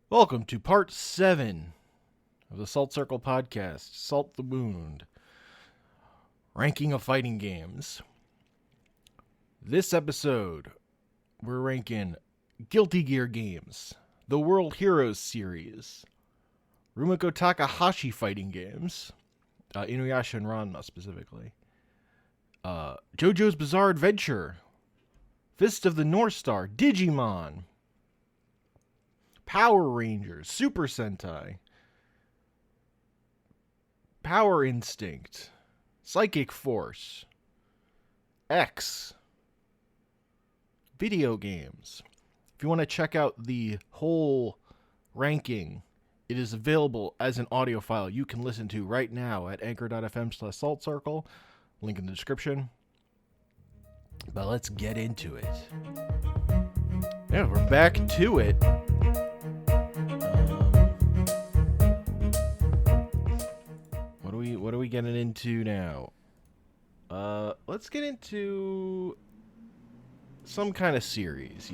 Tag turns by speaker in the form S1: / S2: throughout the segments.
S1: Welcome to part 7 of the Salt Circle podcast, Salt the Wound, ranking of fighting games. This episode, we're ranking Guilty Gear games, the World Heroes series, Rumiko Takahashi fighting games, Inuyasha and Ranma specifically, JoJo's Bizarre Adventure, Fist of the North Star, Digimon, Power Rangers, Super Sentai, Power Instinct, Psychic Force, X, video games. If you want to check out the whole ranking, it is available as an audio file you can listen to right now at anchor.fm/saltcircle. Link in the description. But let's get into it. Yeah, we're back to it. What are we getting into now? Let's get into some kind of series,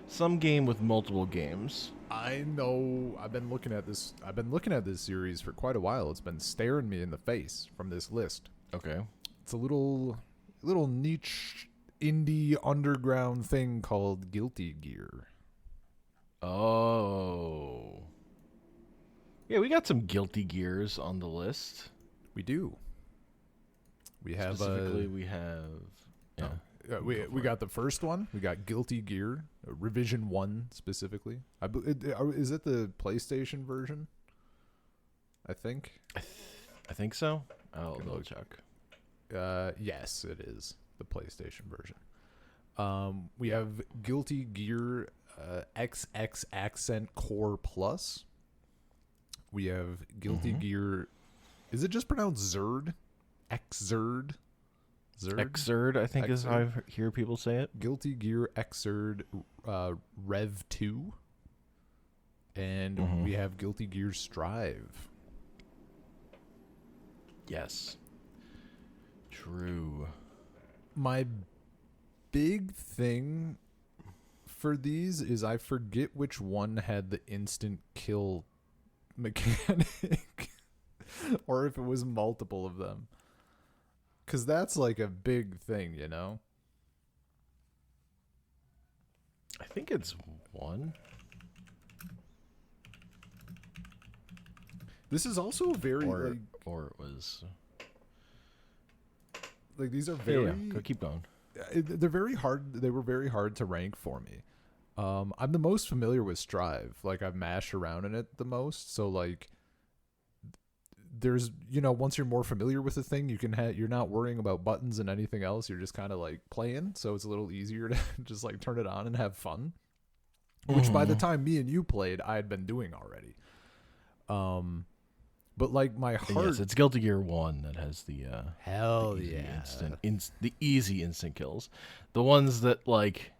S1: some game with multiple games.
S2: I know. I've been looking at this series for quite a while. It's been staring me in the face from this list.
S1: Okay.
S2: It's a little niche indie underground thing called Guilty Gear.
S1: Oh. Yeah, we got some Guilty Gears on the list.
S2: We do. We have
S1: Specifically, we have... Yeah.
S2: We got the first one. We got Guilty Gear, Revision 1 specifically. Is it the PlayStation version? I think.
S1: I think so. I'll double check.
S2: Yes, it is the PlayStation version. We have Guilty Gear XX Accent Core Plus. We have Guilty Gear. Is it just pronounced Xrd? Xrd?
S1: Xrd, I think is how I hear people say it.
S2: Guilty Gear Xrd Rev 2. And we have Guilty Gear Strive.
S1: Yes. True.
S2: My big thing for these is I forget which one had the instant kill mechanic or if it was multiple of them, because that's like a big thing,
S1: I think it's one.
S2: This is also very
S1: or it was
S2: like these are very
S1: Go keep going.
S2: They're very hard. They were very hard to rank for me. I'm the most familiar with Strive. Like, I've mashed around in it the most. So, like, there's, once you're more familiar with the thing, you're not worrying about buttons and anything else. You're just kind of, like, playing. So it's a little easier to just, like, turn it on and have fun. Which, by the time me and you played, I had been doing already. But, like, my heart...
S1: Yes, it's Guilty Gear 1 that has the...
S2: Hell
S1: the easy
S2: yeah.
S1: the easy instant kills. The ones that, like...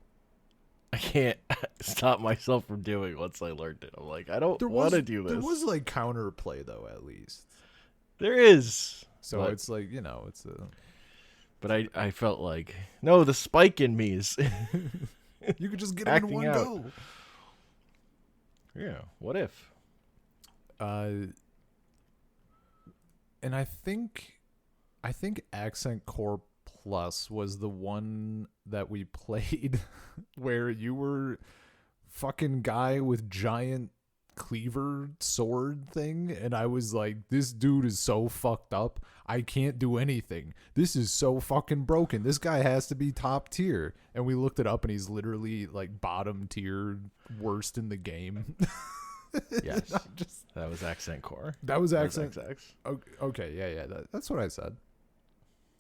S1: I can't stop myself from doing once I learned it. I'm like, I don't want to do this.
S2: There was like counterplay though, at least.
S1: There is.
S2: So it's like, it's a...
S1: But I felt like, no, the spike in me is...
S2: You could just get it in one go.
S1: Yeah, what if?
S2: And I think Accent Core Plus was the one that we played where you were fucking guy with giant cleaver sword thing, and I was like, this dude is so fucked up, I can't do anything, this is so fucking broken, this guy has to be top tier. And we looked it up and he's literally like bottom tier, worst in the game.
S1: Yes. That was Accent Core.
S2: That was Accent. Okay, yeah, that's what I said.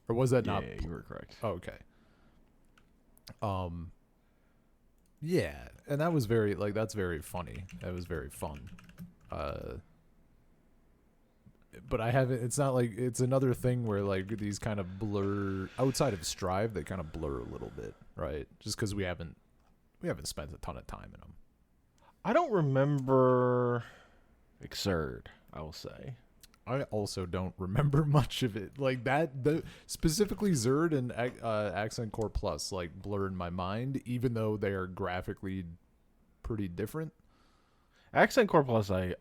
S2: Or was that not?
S1: Yeah, you were correct.
S2: Okay. Yeah, and that was very, like, that's very funny. That was very fun. But I haven't, it's not like, it's another thing where, like, these kind of blur, outside of Strive, they kind of blur a little bit, right? Just because we haven't spent a ton of time in them.
S1: I don't remember Xrd, I will say.
S2: I also don't remember much of it. Like that, specifically Xrd and Accent Core Plus like blur in my mind, even though they are graphically pretty different.
S1: Accent Core Plus, I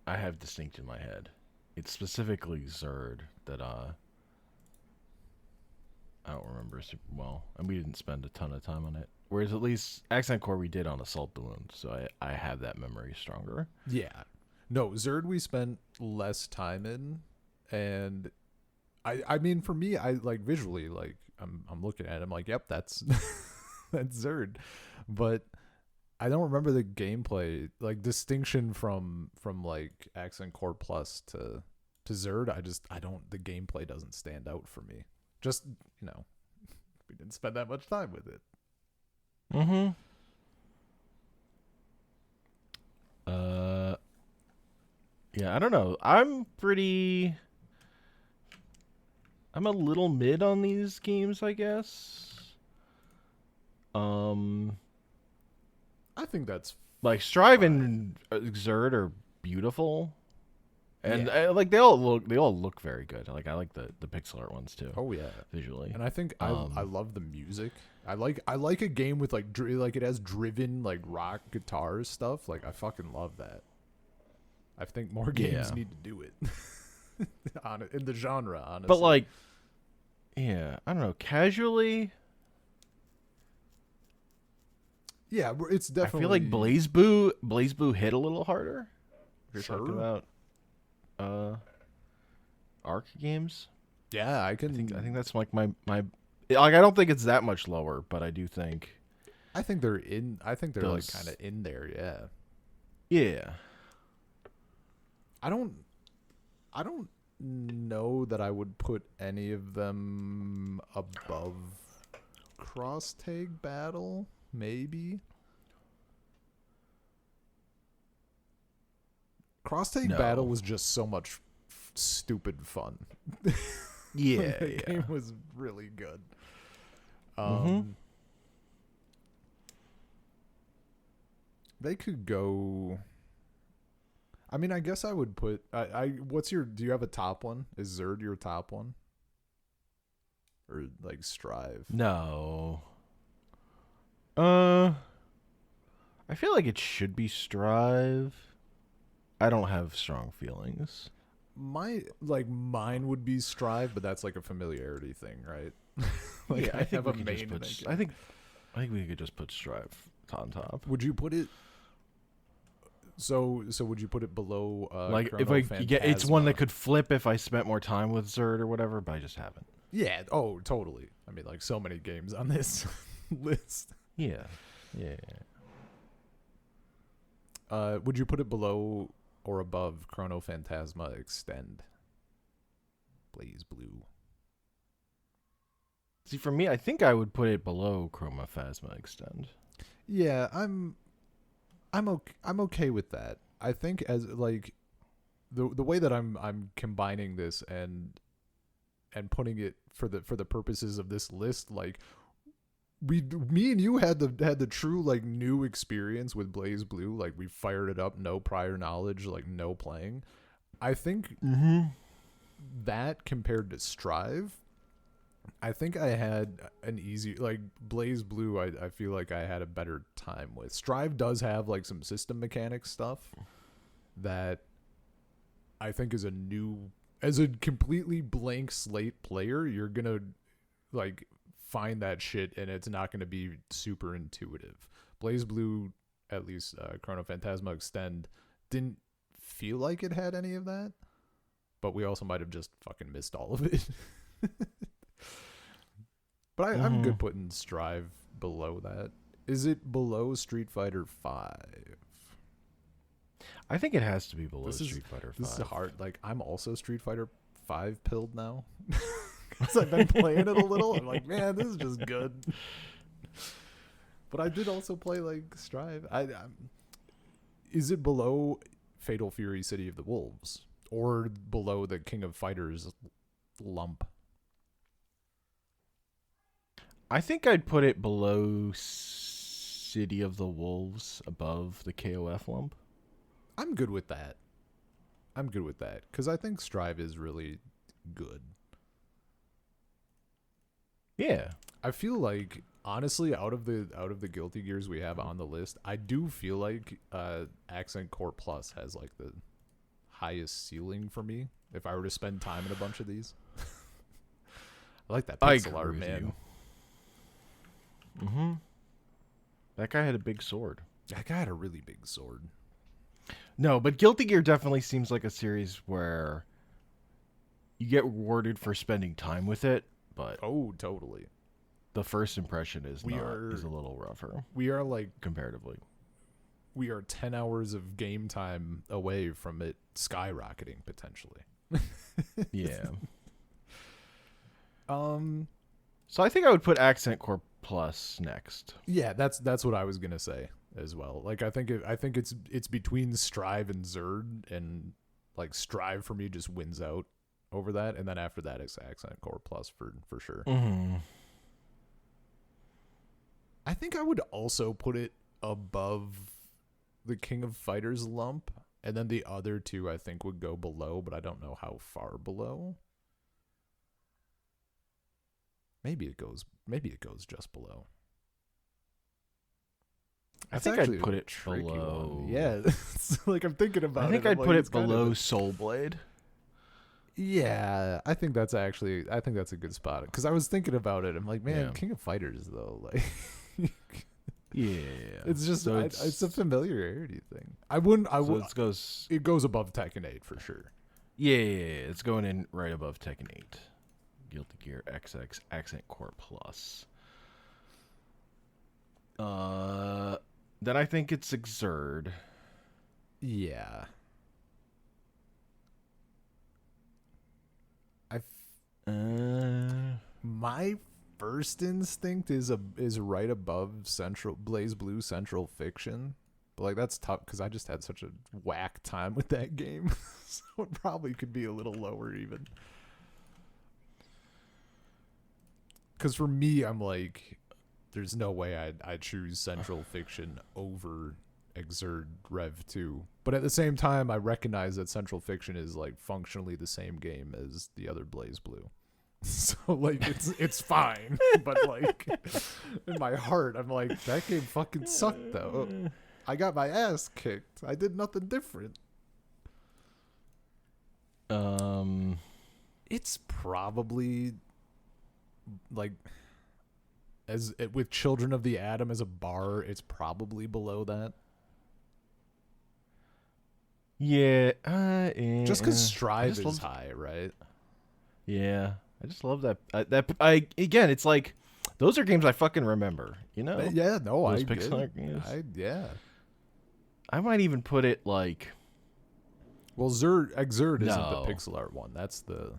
S1: have distinct in my head. It's specifically Xrd that I don't remember super well, and we didn't spend a ton of time on it. Whereas at least Accent Core we did on Assault the Wound, so I have that memory stronger.
S2: Yeah. No, Xrd we spent less time in, and I mean for me, I like visually, like I'm looking at it, I'm like, yep, that's that's Xrd. But I don't remember the gameplay, like distinction from like Accent Core Plus to Xrd. I don't, the gameplay doesn't stand out for me. Just, we didn't spend that much time with it.
S1: Mm-hmm. Yeah, I don't know. I'm a little mid on these games, I guess.
S2: I think that's
S1: Like Strive
S2: fine.
S1: and Xrd are beautiful. And
S2: Yeah.
S1: like they all look very good. Like I like the pixel art ones too.
S2: Oh yeah.
S1: Visually.
S2: And I think I love the music. I like a game with like like it has driven like rock guitar stuff. Like I fucking love that. I think more games need to do it. In the genre, honestly.
S1: But like, yeah, I don't know. Casually,
S2: yeah, it's definitely.
S1: I feel like Blaze Boo hit a little harder. If you're talking about Arc games.
S2: Yeah, I
S1: I think that's like my like I don't think it's that much lower, but I do think.
S2: I think they're like
S1: Those-
S2: kind of in there. Yeah.
S1: Yeah.
S2: I don't know that I would put any of them above Cross Tag Battle, maybe. Cross Tag
S1: No.
S2: Battle was just so much stupid fun.
S1: Yeah.
S2: The
S1: Yeah.
S2: game was really good.
S1: Mhm.
S2: They could go. I mean, I guess I would put. What's your? Do you have a top one? Is Xrd your top one? Or like Strive?
S1: No. I feel like it should be Strive. I don't have strong feelings.
S2: Mine would be Strive, but that's like a familiarity thing, right? Like
S1: Yeah,
S2: I have a
S1: we could
S2: main.
S1: just
S2: in
S1: put,
S2: that
S1: I
S2: game.
S1: think we could just put Strive on top.
S2: Would you put it? So would you put it below?
S1: Like if
S2: Chrono
S1: I get, it's one
S2: Phantasma?
S1: that could flip if I spent more time with Xrd or whatever, but I just haven't.
S2: Yeah. Oh, totally. I mean, like so many games on this list.
S1: Yeah. Yeah.
S2: Would you put it below or above Chrono Phantasma Extend? Blaze Blue.
S1: See, for me, I think I would put it below Chroma Phasma Extend.
S2: Yeah, I'm okay with that. I think as like the way that I'm combining this and putting it for the purposes of this list, like me and you had the true like new experience with Blaze Blue. Like we fired it up, no prior knowledge, like no playing. I think that compared to Strive, I think I had an easy, like Blaze Blue, I feel like I had a better time with. Strive does have like some system mechanics stuff that I think is as a completely blank slate player, you're gonna like find that shit and it's not gonna be super intuitive. Blaze Blue, at least Chrono Phantasma Extend, didn't feel like it had any of that, but we also might have just fucking missed all of it. But I'm good putting Strive below that. Is it below Street Fighter 5?
S1: I think it has to be below
S2: This is-
S1: Street Fighter 5.
S2: This is hard. Like, I'm also Street Fighter 5 pilled now. Because I've been playing it a little. I'm like, man, this is just good. But I did also play, like, Strive. Is it below Fatal Fury City of the Wolves? Or below the King of Fighters lump?
S1: I think I'd put it below City of the Wolves, above the KOF lump.
S2: I'm good with that. Because I think Strive is really good.
S1: Yeah.
S2: I feel like honestly, out of the Guilty Gears we have on the list, I do feel like Accent Core Plus has like the highest ceiling for me if I were to spend time in a bunch of these. I like that pixel art, man.
S1: Mm-hmm. That guy had a big sword.
S2: That guy had a really big sword.
S1: No, but Guilty Gear definitely seems like a series where you get rewarded for spending time with it, but
S2: oh, totally.
S1: The first impression is a little rougher.
S2: We are like
S1: comparatively.
S2: We are 10 hours of game time away from it skyrocketing potentially.
S1: Yeah.
S2: So
S1: I think I would put Accent Core Plus next.
S2: Yeah, that's what I was gonna say as well. Like I think it's between Strive and Xrd, and like Strive for me just wins out over that, and then after that it's Accent Core Plus for sure.
S1: Mm-hmm.
S2: I think I would also put it above the King of Fighters lump, and then the other two I think would go below, but I don't know how far below. Maybe it goes just below.
S1: I think I'd put it below.
S2: One. Yeah, like I'm thinking about it.
S1: I think I'd put it below Soul Blade.
S2: Yeah, I think that's a good spot, because I was thinking about it. I'm like, man,
S1: Yeah.
S2: King of Fighters though, like,
S1: yeah,
S2: it's just
S1: so
S2: it's a familiarity thing. It goes above Tekken 8 for sure.
S1: Yeah, it's going in right above Tekken 8. Guilty Gear XX Accent Core Plus. Then I think it's Xrd.
S2: Yeah. My first instinct is right above Blaze Blue Central Fiction. But like that's tough because I just had such a whack time with that game. So it probably could be a little lower even. Because for me, I'm like, there's no way I'd choose Central Fiction over Xrd Rev 2. But at the same time, I recognize that Central Fiction is like functionally the same game as the other Blaze Blue. So like it's fine. But like in my heart, I'm like, that game fucking sucked though. I got my ass kicked. I did nothing different. It's probably like with Children of the Atom as a bar, it's probably below that.
S1: Yeah,
S2: just because Strive is high, right?
S1: Yeah, I just love that. Again, it's like those are games I fucking remember. You know?
S2: Yeah, no,
S1: those pixel art games.
S2: Yeah.
S1: I might even put it like.
S2: Well, Xrd isn't the pixel art one. That's the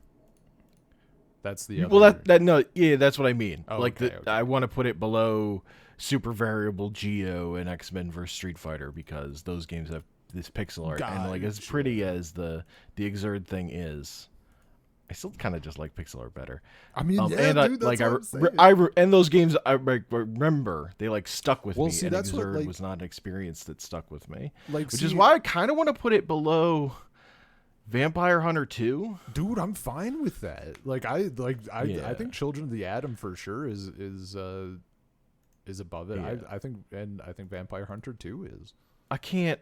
S2: other.
S1: Well, that's what I mean.
S2: Oh,
S1: like
S2: okay.
S1: I want to put it below Super Variable Geo and X-Men vs Street Fighter because those games have this pixel art, and like as pretty as the Xrd thing is, I still kind of just like pixel art better.
S2: I mean,
S1: dude,
S2: that's
S1: and those games I remember they like stuck with me.
S2: See,
S1: and
S2: that's
S1: Xrd
S2: what,
S1: was not an experience that stuck with me,
S2: which
S1: is why I kind of want to put it below Vampire Hunter 2.
S2: Dude, I'm fine with that. I think Children of the Atom for sure is above it.
S1: Yeah.
S2: I think Vampire Hunter 2 is.
S1: I can't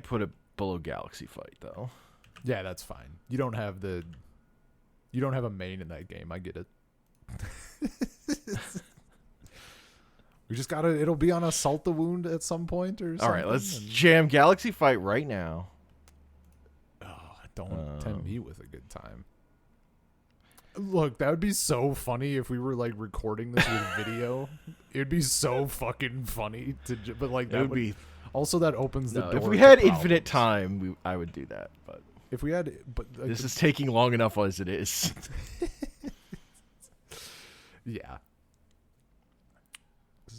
S1: put it below Galaxy Fight though.
S2: Yeah, that's fine. You don't have a main in that game. I get it. We just it'll be on Assault the Wound at some point or something.
S1: All right, let's jam Galaxy Fight right now.
S2: Don't tempt me with a good time. Look, that would be so funny if we were like recording this with video. It would be so fucking funny but like that would be. Also, that opens the door.
S1: If we had infinite time, I would do that. But
S2: if we had,
S1: this is taking long enough as it is.
S2: Yeah.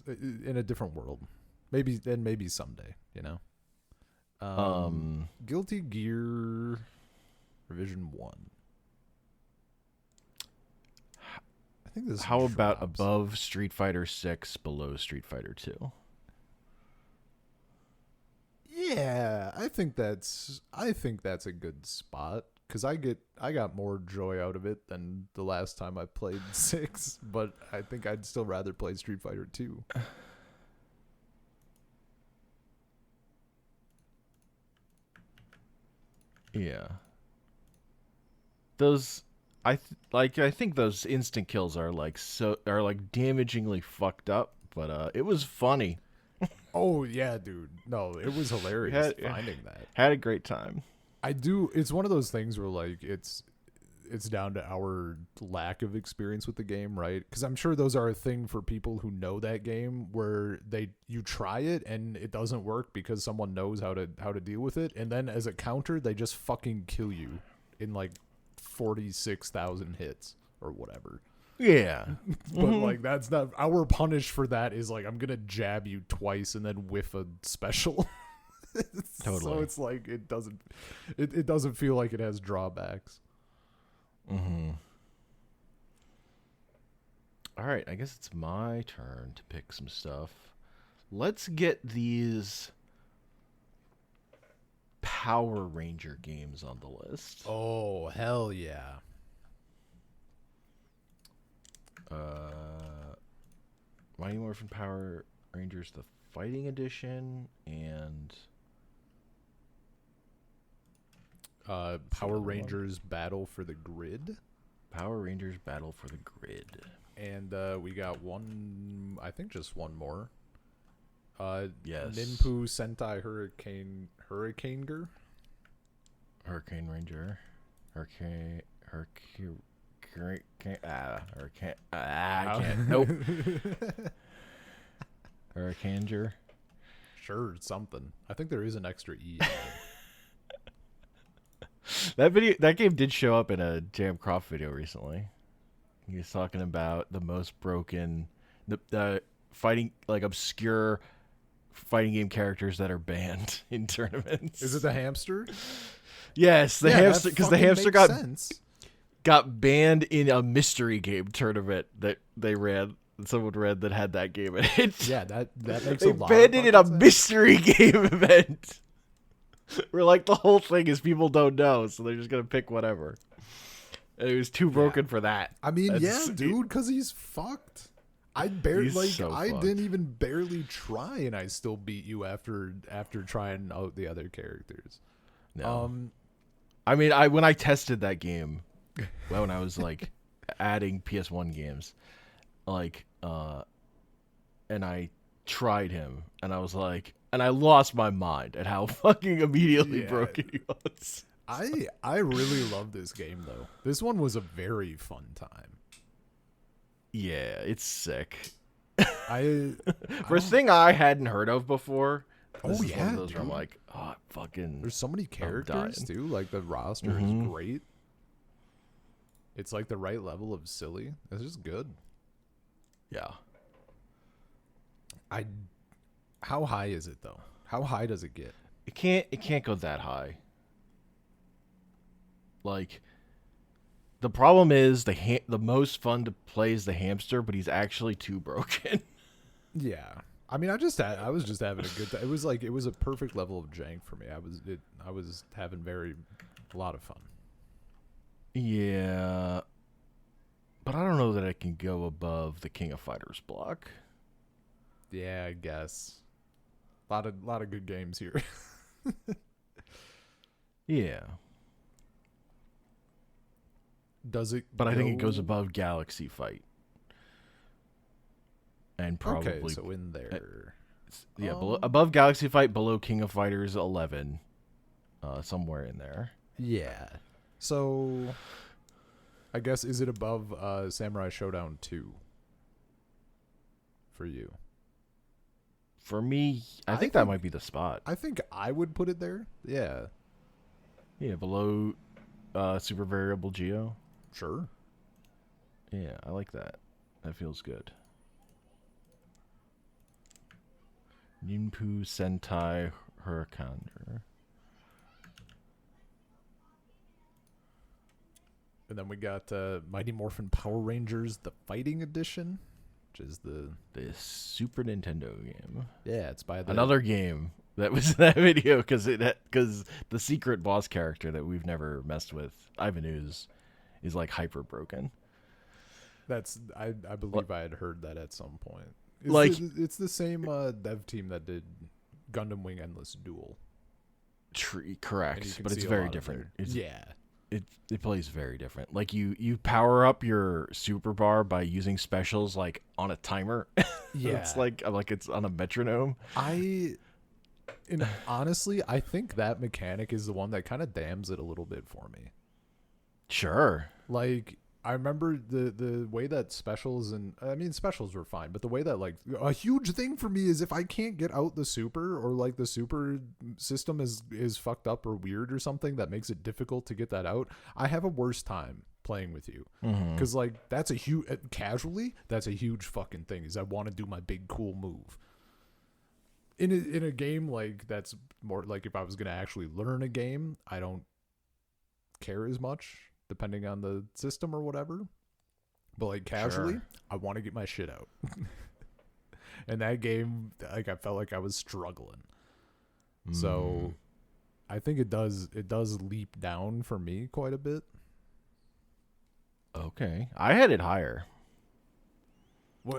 S2: In a different world, maybe someday, you know. Guilty Gear Revision 1. I think this.
S1: How about above Street Fighter 6, below Street Fighter 2?
S2: Yeah, I think that's a good spot because I got more joy out of it than the last time I played 6, but I think I'd still rather play Street Fighter 2.
S1: Yeah. Those I think those instant kills are like damagingly fucked up, but it was funny.
S2: Oh yeah, dude. No, it was hilarious finding that.
S1: Had a great time.
S2: It's one of those things where like it's down to our lack of experience with the game, right? Because I'm sure those are a thing for people who know that game, where you try it and it doesn't work because someone knows how to deal with it, and then as a counter they just fucking kill you in like 46,000 hits or whatever.
S1: Yeah.
S2: But like that's not our punish for that is like I'm gonna jab you twice and then whiff a special.
S1: Totally.
S2: So it's like it doesn't feel like it has drawbacks.
S1: Mm-hmm. All right, I guess it's my turn to pick some stuff. Let's get these Power Ranger games on the list.
S2: Oh, hell yeah.
S1: Mighty Morphin Power Rangers, the Fighting Edition, and
S2: Power Rangers Battle for the Grid.
S1: Power Rangers Battle for the Grid.
S2: And we got one, I think just one more.
S1: Yes.
S2: Ninpuu Sentai Hurricaneger.
S1: Hurricane Ranger. Hurricane. I can't. Nope. Hurricaneger.
S2: Sure, something. I think there is an extra E. In
S1: That game did show up in a Jam Croft video recently. He was talking about the most broken, the fighting, like obscure fighting game characters that are banned in tournaments.
S2: Is it the hamster?
S1: Yes, the hamster, because the hamster
S2: sense.
S1: got banned in a mystery game tournament that they ran. Someone read that had that game in it.
S2: Yeah, that makes
S1: they
S2: a lot.
S1: They banned it in a
S2: sense.
S1: mystery game event. Where like the whole thing is people don't know, so they're just gonna pick whatever. And it was too broken for that.
S2: I mean, dude, because he's fucked. I barely didn't even barely try, and I still beat you after trying out the other characters.
S1: No. I mean, when I tested that game, when I was like adding PS1 games, like, and I tried him, and I was like, and I lost my mind at how fucking immediately broken he was.
S2: I really love this game though. This one was a very fun time.
S1: Yeah, it's sick.
S2: For
S1: a thing I hadn't heard of before.
S2: This is one of
S1: those where I'm like, oh, fucking.
S2: There's so many characters too. Like the roster is great. It's like the right level of silly. It's just good.
S1: Yeah.
S2: How high is it though? How high does it get?
S1: It can't go that high. Like, the problem is the most fun to play is the hamster, but he's actually too broken.
S2: Yeah. I mean, I was just having a good time. It was a perfect level of jank for me. I was having a lot of fun.
S1: Yeah. But I don't know that I can go above the King of Fighters block.
S2: Yeah, I guess. A lot of good games here.
S1: Yeah.
S2: Does it?
S1: But I think it goes above Galaxy Fight. And probably
S2: okay, so in there.
S1: Yeah, above Galaxy Fight, below King of Fighters 11. Somewhere in there.
S2: Yeah. So I guess, is it above Samurai Showdown 2 for you?
S1: For me, I think that might be the spot.
S2: I think I would put it there. Yeah.
S1: Yeah, below Super Variable Geo.
S2: Sure.
S1: Yeah, I like that. That feels good. Ninpuu Sentai Hurricaneger.
S2: And then we got Mighty Morphin Power Rangers, the Fighting Edition, which is the
S1: Super Nintendo game.
S2: Yeah, it's by
S1: another game that was in that video because the secret boss character that we've never messed with, Ivan is like hyper broken.
S2: That's I believe I had heard that at some point. It's the same dev team that did Gundam Wing Endless Duel.
S1: Correct, but it's very different.
S2: Yeah.
S1: It plays very different. Like you power up your super bar by using specials like on a timer.
S2: Yeah.
S1: It's like it's on a metronome.
S2: Honestly, I think that mechanic is the one that kind of damns it a little bit for me.
S1: Sure.
S2: Like, I remember the way that specials specials were fine, but the way that, like, a huge thing for me is if I can't get out the super, or like the super system is fucked up or weird or something that makes it difficult to get that out, I have a worse time playing with you. Because like that's a huge fucking thing, is I want to do my big cool move. In a game like that's more like, if I was gonna actually learn a game, I don't care as much depending on the system or whatever, but like casually, sure, I want to get my shit out. And that game, like, I felt like I was struggling. So I think it does leap down for me quite a bit.
S1: Okay, I had it higher.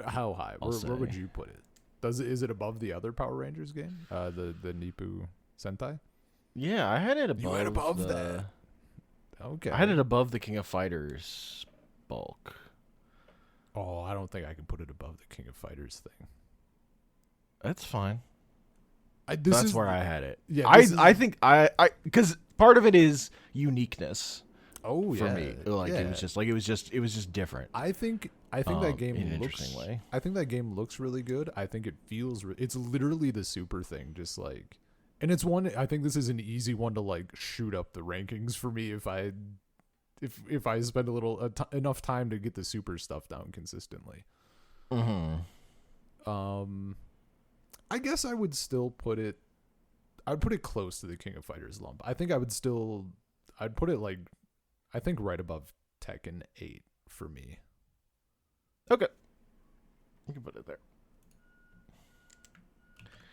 S2: How high? Where would you put it? Is it above the other Power Rangers game? The Ninpuu Sentai?
S1: Yeah, I had it above.
S2: You had above that. Okay.
S1: I had it above the King of Fighters bulk.
S2: Oh, I don't think I can put it above the King of Fighters thing.
S1: That's fine.
S2: That's
S1: where I had it.
S2: Yeah,
S1: I think because part of it is uniqueness.
S2: Oh,
S1: for me, like, yeah. It was just different.
S2: I think that game
S1: in an interesting way.
S2: I think that game looks really good. I think it feels. It's literally the super thing, just like. And it's one, I think this is an easy one to like shoot up the rankings for me if I spend enough time to get the super stuff down consistently. I guess I would still put it. I'd put it close to the King of Fighters lump. I think I'd put it like, I think right above Tekken 8 for me.
S1: Okay, you can put it there.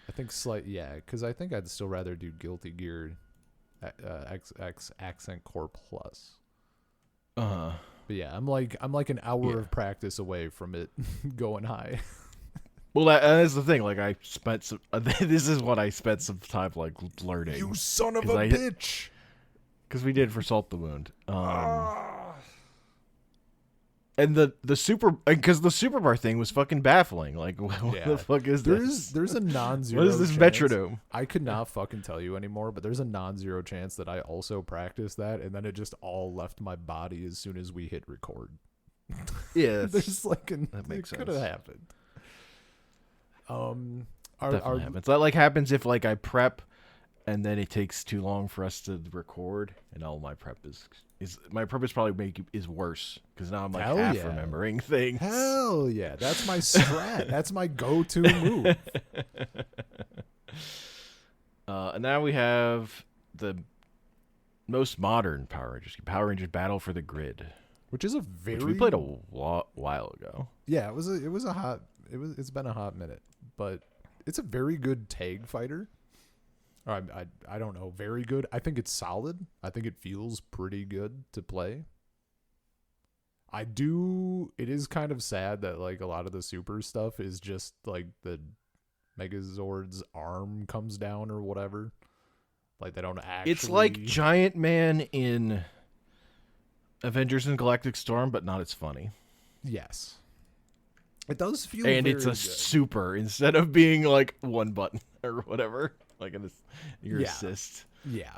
S2: I think because I think I'd still rather do Guilty Gear X Accent Core Plus. But yeah, I'm like an hour of practice away from it going high.
S1: Well, that's the thing. Like, I spent some. This is what I spent some time like learning.
S2: You son of a bitch!
S1: Because we did for Salt the Wound. And the super, because the super bar thing was fucking baffling. Like, what the fuck is this?
S2: There's a non-zero.
S1: What is this
S2: chance.
S1: metronome?
S2: I could not fucking tell you anymore, but there's a non-zero chance that I also practiced that, and then it just all left my body as soon as we hit record.
S1: Yeah,
S2: there's like
S1: that makes sense.
S2: Could have happened.
S1: Definitely happens. That like happens if like I prep, and then it takes too long for us to record, and all my prep is probably is worse because now I'm like remembering things.
S2: Hell yeah, that's my strat. That's my go-to move.
S1: And now we have the most modern Power Rangers Battle for the Grid,
S2: which is
S1: which we played a while ago.
S2: Yeah, it's been a hot minute, but it's a very good tag fighter. I don't know, very good. I think it's solid. I think it feels pretty good to play. It is kind of sad that like a lot of the super stuff is just like the Megazord's arm comes down or whatever. Like they don't actually.
S1: It's like Giant Man in Avengers and Galactic Storm, but not as funny.
S2: Yes. It does feel
S1: and
S2: very
S1: it's a
S2: good.
S1: super instead of being like one button or whatever. Like your assist.
S2: Yeah.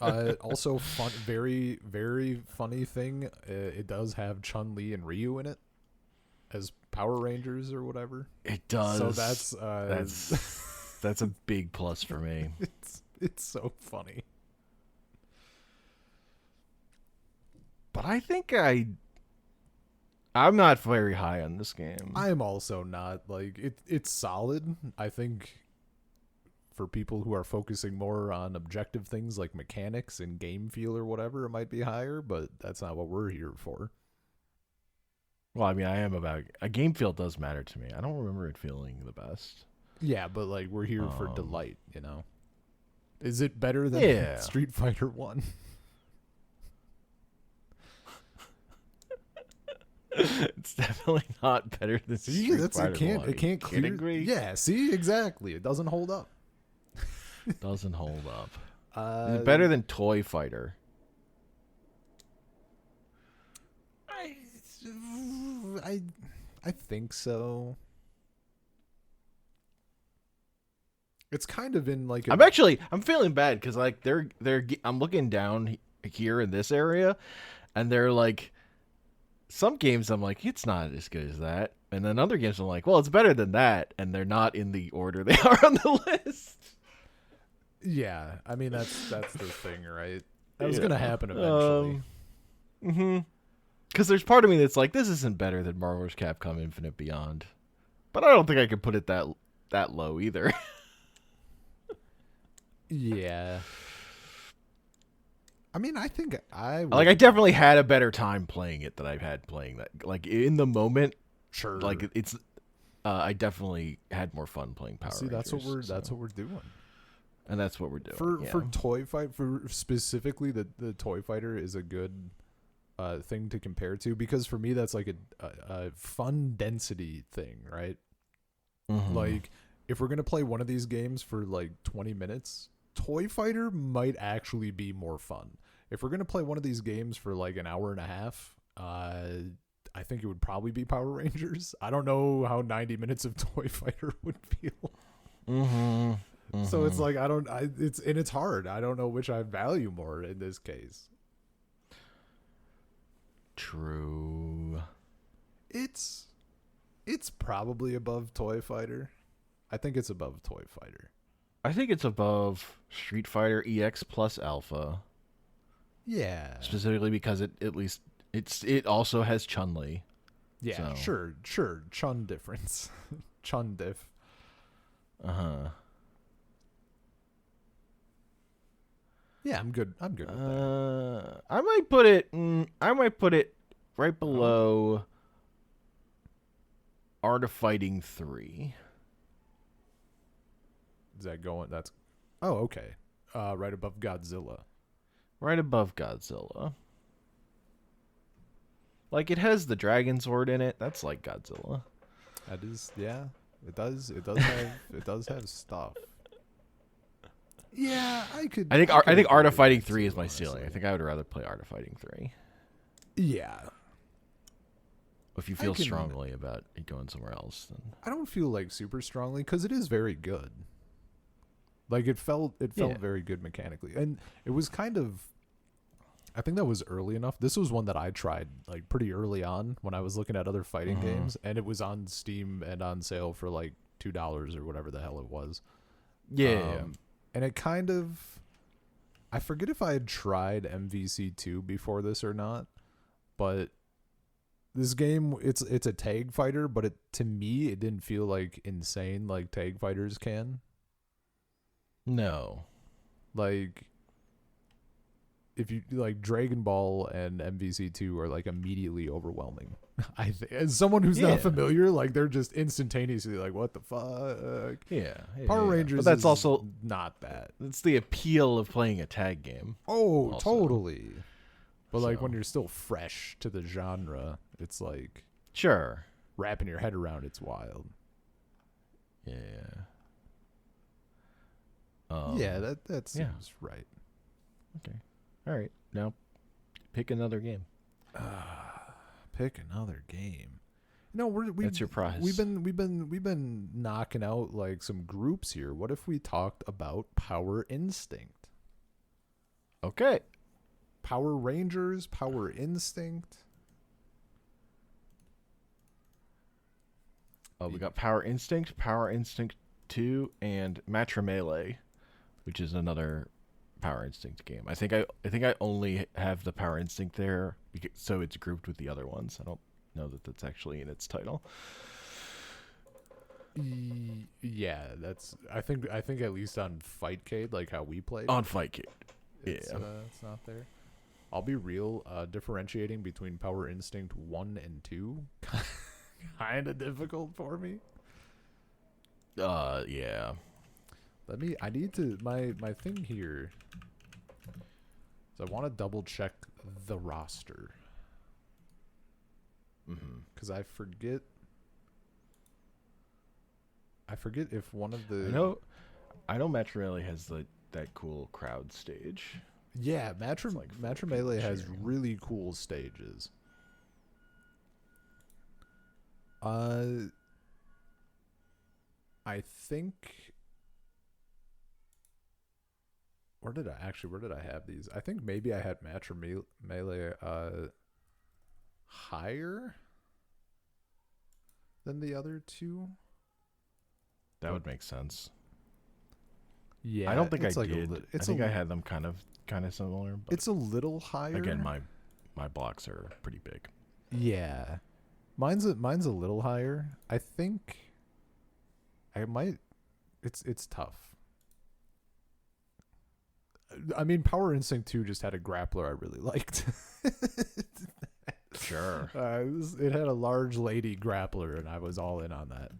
S2: Also, very, very funny thing. It does have Chun-Li and Ryu in it as Power Rangers or whatever.
S1: It does.
S2: So
S1: that's a big plus for me.
S2: It's so funny.
S1: But I think I'm not very high on this game.
S2: I'm also not. Like it's solid. I think for people who are focusing more on objective things like mechanics and game feel or whatever, it might be higher, but that's not what we're here for.
S1: Well, I mean, I am about a game feel does matter to me. I don't remember it feeling the best.
S2: Yeah, but like we're here for delight, you know. Is it better than
S1: Yeah.
S2: Street Fighter 1?
S1: It's definitely not better than
S2: See,
S1: Street Fighter 1.
S2: it can't clear.
S1: Me?
S2: Yeah, see, exactly. It doesn't hold up.
S1: Doesn't hold up. Is it better than Toy Fighter?
S2: I think so. It's kind of in like
S1: I'm feeling bad because like I'm looking down here in this area, and they're like some games I'm like it's not as good as that, and then other games I'm like well it's better than that, and they're not in the order they are on the list.
S2: Yeah, I mean that's the thing, right? That was gonna happen eventually.
S1: Because there's part of me that's like this isn't better than Marvel vs. Capcom Infinite Beyond, but I don't think I could put it that low either.
S2: Yeah. I mean, I think I
S1: definitely had a better time playing it than I've had playing that. Like in the moment,
S2: sure.
S1: like it's, I definitely had more fun playing Power Rangers.
S2: That's what we're doing,
S1: and that's what we're doing
S2: for Toy Fight. For specifically, the Toy Fighter is a good thing to compare to because for me that's like a fun density thing, right?
S1: Mm-hmm.
S2: Like if we're gonna play one of these games for like 20 minutes. Toy Fighter might actually be more fun. If we're going to play one of these games for like an hour and a half, I think it would probably be Power Rangers. I don't know how 90 minutes of Toy Fighter would feel.
S1: Mm-hmm. Mm-hmm.
S2: So it's like, it's hard. I don't know which I value more in this case.
S1: True.
S2: It's probably above Toy Fighter. I think it's above Toy Fighter.
S1: I think it's above Street Fighter EX plus Alpha.
S2: Yeah.
S1: Specifically because it also has Chun-Li.
S2: Yeah,
S1: so.
S2: sure. Chun difference. Chun diff.
S1: Uh-huh.
S2: Yeah, I'm good with that.
S1: I might put it right below Art of Fighting 3.
S2: Is that going? That's. Oh, okay. Right above Godzilla.
S1: Right above Godzilla. Like it has the Dragon Sword in it. That's like Godzilla.
S2: That is, yeah. It does have stuff. Yeah, I could.
S1: I think Art of Fighting 3 is my ceiling. I think I would rather play Art of Fighting 3.
S2: Yeah.
S1: If you feel strongly about it going somewhere else, then
S2: I don't feel like super strongly because it is very good. Like it felt very good mechanically, and it was kind of. I think that was early enough. This was one that I tried like pretty early on when I was looking at other fighting games, and it was on Steam and on sale for like $2 or whatever the hell it was.
S1: Yeah.
S2: And it kind of, I forget if I had tried MVC2 before this or not, but this game it's a tag fighter, but to me it didn't feel like insane like tag fighters can.
S1: No.
S2: Like if you like Dragon Ball and MVC2 are like immediately overwhelming. I think as someone who's not familiar, like they're just instantaneously like, what the fuck?
S1: Yeah.
S2: Power Rangers,
S1: but that's also
S2: not that.
S1: It's the appeal of playing a tag game.
S2: Oh,
S1: also.
S2: totally. But like when you're still fresh to the genre, it's like
S1: sure
S2: wrapping your head around it's wild.
S1: Yeah.
S2: Yeah, that seems right.
S1: Okay. All right. Now, pick another game.
S2: Pick another game. No,
S1: that's your prize.
S2: We've been knocking out like some groups here. What if we talked about Power Instinct?
S1: Okay.
S2: Power Rangers, Power Instinct.
S1: Oh, we got Power Instinct, Power Instinct 2, and Matrimelee, which is another Power Instinct game. I think I only have the Power Instinct there, so it's grouped with the other ones. I don't know that that's actually in its title.
S2: Yeah, that's. I think at least on Fightcade, like how we play
S1: on Fightcade,
S2: it's not there. I'll be real. Differentiating between Power Instinct 1 and 2, kind of difficult for me.
S1: Yeah.
S2: I need to my thing here is I want to double check the roster. Because I forget if one of the
S1: I know Matrimelee has that cool crowd stage.
S2: Yeah, Matrimelee has really cool stages. I think where did I have these? I think maybe I had Matrimelee higher than the other two.
S1: That would make sense.
S2: Yeah,
S1: I don't think I
S2: like
S1: did. I think I had them kind of similar. But
S2: it's a little higher.
S1: Again, my blocks are pretty big.
S2: Yeah, mine's a little higher. I think I might. It's tough. I mean, Power Instinct 2 just had a grappler I really liked.
S1: Sure.
S2: It had a large lady grappler, and I was all in on that.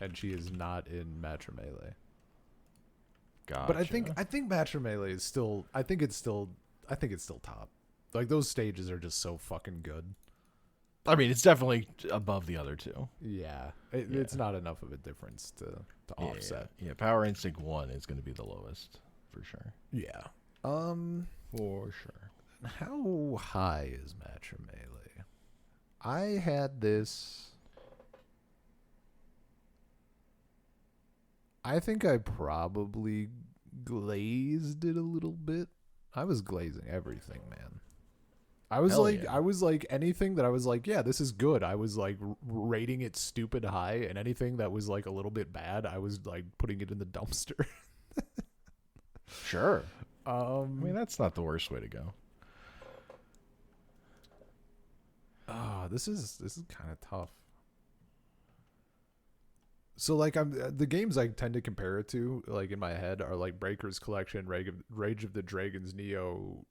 S2: And she is not in Matrimelee.
S1: Gotcha.
S2: But I think Matrimelee is still. I think it's still top. Like, those stages are just so fucking good.
S1: I mean, it's definitely above the other two.
S2: Yeah, it's not enough of a difference to offset.
S1: Yeah, Power Instinct 1 is going to be the lowest for sure.
S2: Yeah.
S1: For sure.
S2: How high is Matrimelee? I had this. I think I probably glazed it a little bit. I was glazing everything, man. I was like anything that I was like, yeah, this is good. I was like rating it stupid high, and anything that was like a little bit bad, I was like putting it in the dumpster.
S1: Sure. I mean, that's not the worst way to go.
S2: This is kind of tough. So like the games I tend to compare it to, like in my head, are like Breaker's Collection, Rage of the Dragons, Neo,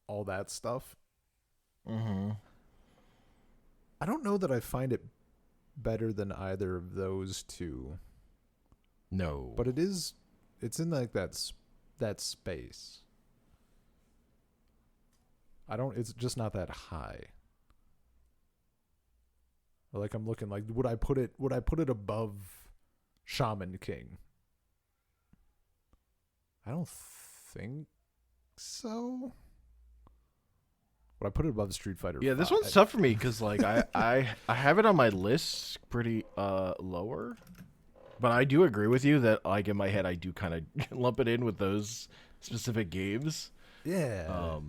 S2: all that stuff.
S1: Mm-hmm.
S2: I don't know that I find it better than either of those two.
S1: No.
S2: But it's in like that space. It's just not that high. Like, I'm looking like, would I put it above Shaman King? I don't think so. Would I put it above Street Fighter?
S1: Yeah, this one's tough for me because like I have it on my list pretty lower, but I do agree with you that like in my head I do kind of lump it in with those specific games.
S2: Yeah.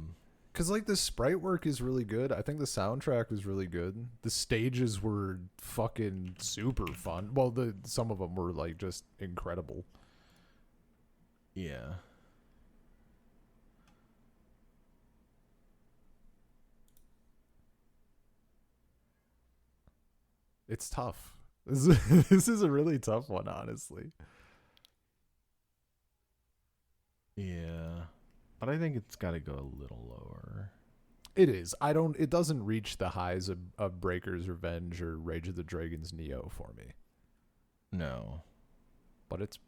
S2: Because like the sprite work is really good. I think the soundtrack was really good. The stages were fucking super fun. Well, some of them were like just incredible.
S1: Yeah.
S2: It's tough. This is a really tough one, honestly.
S1: Yeah. But I think it's got to go a little lower.
S2: It is. It doesn't reach the highs of Breaker's Revenge or Rage of the Dragons Neo for me.
S1: No.
S2: But it's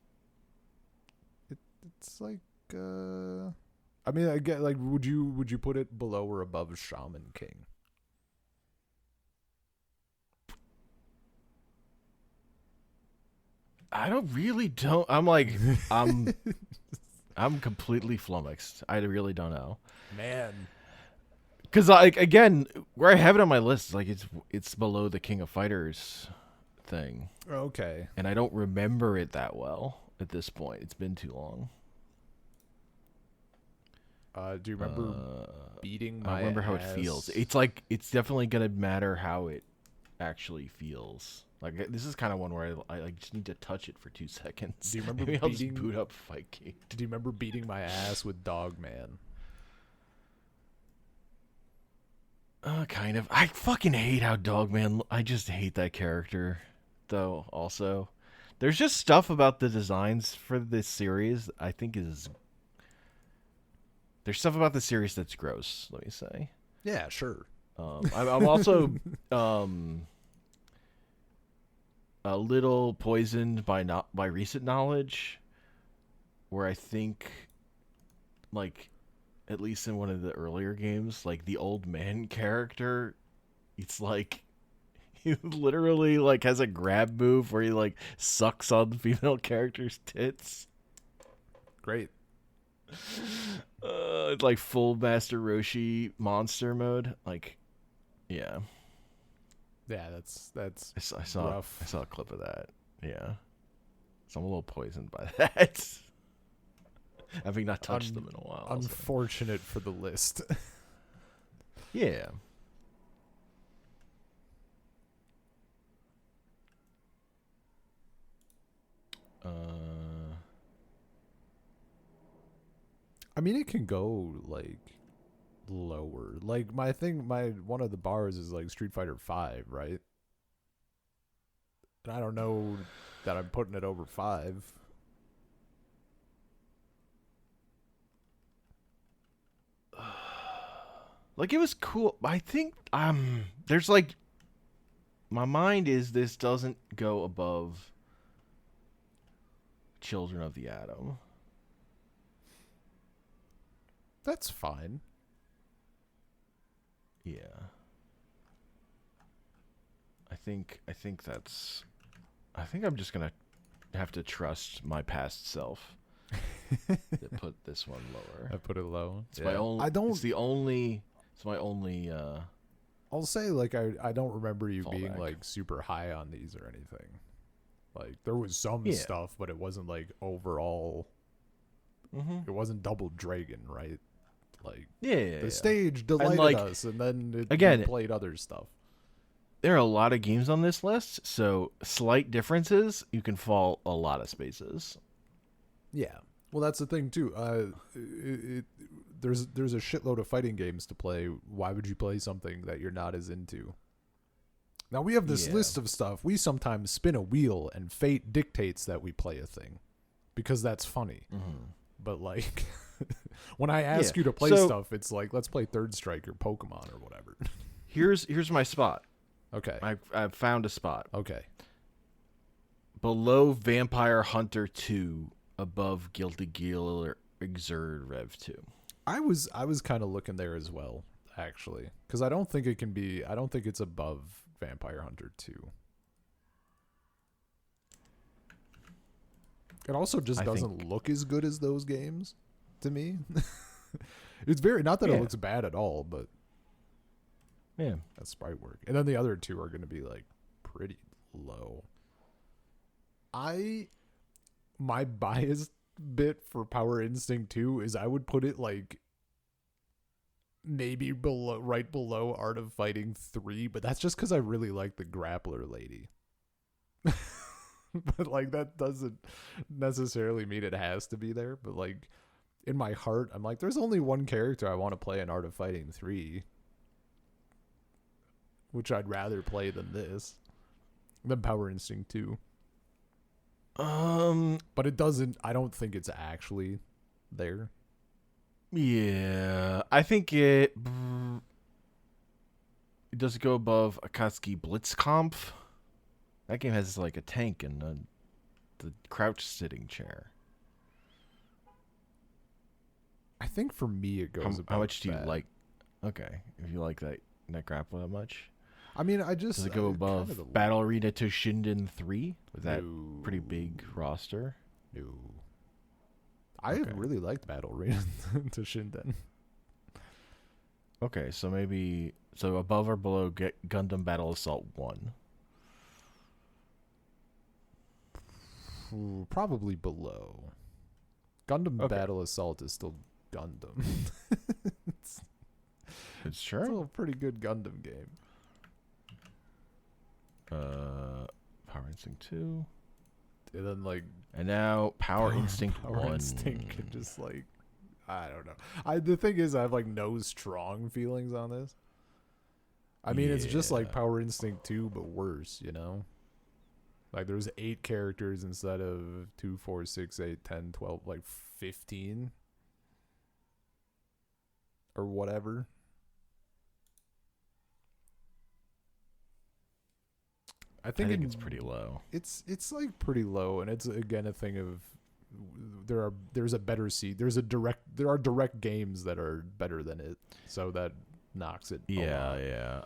S2: like I mean, I get like would you put it below or above Shaman King?
S1: I'm completely flummoxed. I really don't know.
S2: Man.
S1: Because like again, where I have it on my list, like it's below the King of Fighters thing.
S2: Okay.
S1: And I don't remember it that well at this point. It's been too long.
S2: Do you remember beating my
S1: I remember how it feels. It's like it's definitely gonna matter how it actually feels. Like this is kind of one where I like just need to touch it for 2 seconds.
S2: Do you remember
S1: Maybe I'll just boot up Fight Game.
S2: Do you remember beating my ass with Dogman?
S1: Kind of. I fucking hate how Dogman. I just hate that character, though. Also, there's just stuff about the designs for this series I think is. There's stuff about the series that's gross. Let me say.
S2: Yeah, sure.
S1: I'm also a little poisoned by not by recent knowledge, where I think, like, at least in one of the earlier games, like the old man character, it's like he literally like has a grab move where he like sucks on the female character's tits.
S2: Great.
S1: It's like full Master Roshi monster mode. Like, yeah.
S2: Yeah, that's
S1: I saw
S2: rough.
S1: I saw a clip of that. Yeah. So I'm a little poisoned by that. Having not touched them in a while.
S2: Unfortunate for the list.
S1: Yeah.
S2: I mean, it can go like lower. Like my one of the bars is like Street Fighter 5, right? And I don't know that I'm putting it over 5.
S1: Like, it was cool. I think there's like, my mind is this doesn't go above Children of the Atom.
S2: That's fine.
S1: Yeah. I think I'm just gonna have to trust my past self to put this one lower.
S2: I put it low.
S1: It's my only. It's my only.
S2: I'll say, like, I don't remember you being
S1: fallback.
S2: like super high on these or anything. Like, there was some stuff, but it wasn't like overall. It wasn't Double Dragon, right? Like, the stage delighted us, and then it played other stuff.
S1: There are a lot of games on this list, so slight differences, you can fall a lot of spaces.
S2: Yeah. Well, that's the thing too. There's a shitload of fighting games to play. Why would you play something that you're not as into? Now we have this list of stuff. We sometimes spin a wheel, and fate dictates that we play a thing, because that's funny. But like, when I ask you to play stuff, it's like, let's play Third Strike or Pokemon or whatever.
S1: Here's my spot.
S2: Okay.
S1: I've found a spot.
S2: Okay.
S1: Below Vampire Hunter 2, above Guilty Gear Xrd Rev 2.
S2: I was kind of looking there as well, actually, because I don't think it's above Vampire Hunter 2. It also just doesn't look as good as those games to me. It's not that it looks bad at all, but
S1: yeah,
S2: that's sprite work. And then the other two are going to be like pretty low. My biased bit for Power Instinct 2 is I would put it like maybe right below Art of Fighting 3, but that's just because I really like the grappler lady. But like, that doesn't necessarily mean it has to be there. But like, in my heart, I'm like, there's only one character I want to play in Art of Fighting 3, which I'd rather play than this, than Power Instinct 2. But it doesn't. I don't think it's actually there.
S1: Yeah, I think it does go above Akatsuki Blitzkampf. That game has like a tank and the crouch sitting chair.
S2: I think for me it goes above
S1: how much do you
S2: that.
S1: like? Okay, if you like that grappler that much.
S2: I mean, does
S1: it go above Battle Arena Toshinden 3 with that pretty big roster?
S2: No. I really liked Battle Arena Toshinden.
S1: Okay, so maybe above or below Gundam Battle Assault 1.
S2: Ooh, probably below. Gundam Battle Assault is still Gundam.
S1: It's true.
S2: It's still a pretty good Gundam game.
S1: Power Instinct 2.
S2: And then like,
S1: and now Power Instinct 1.
S2: Power Instinct can just like, I don't know. The thing is, I have like no strong feelings on this. I mean, it's just like Power Instinct 2, but worse, you know? Like, there's 8 characters instead of 2, 4, 6, 8, 10, 12, like 15. Or whatever. I think
S1: it's pretty low.
S2: It's like pretty low, and it's again a thing of there's a better seed. There are direct games that are better than it, so that knocks it.
S1: Yeah.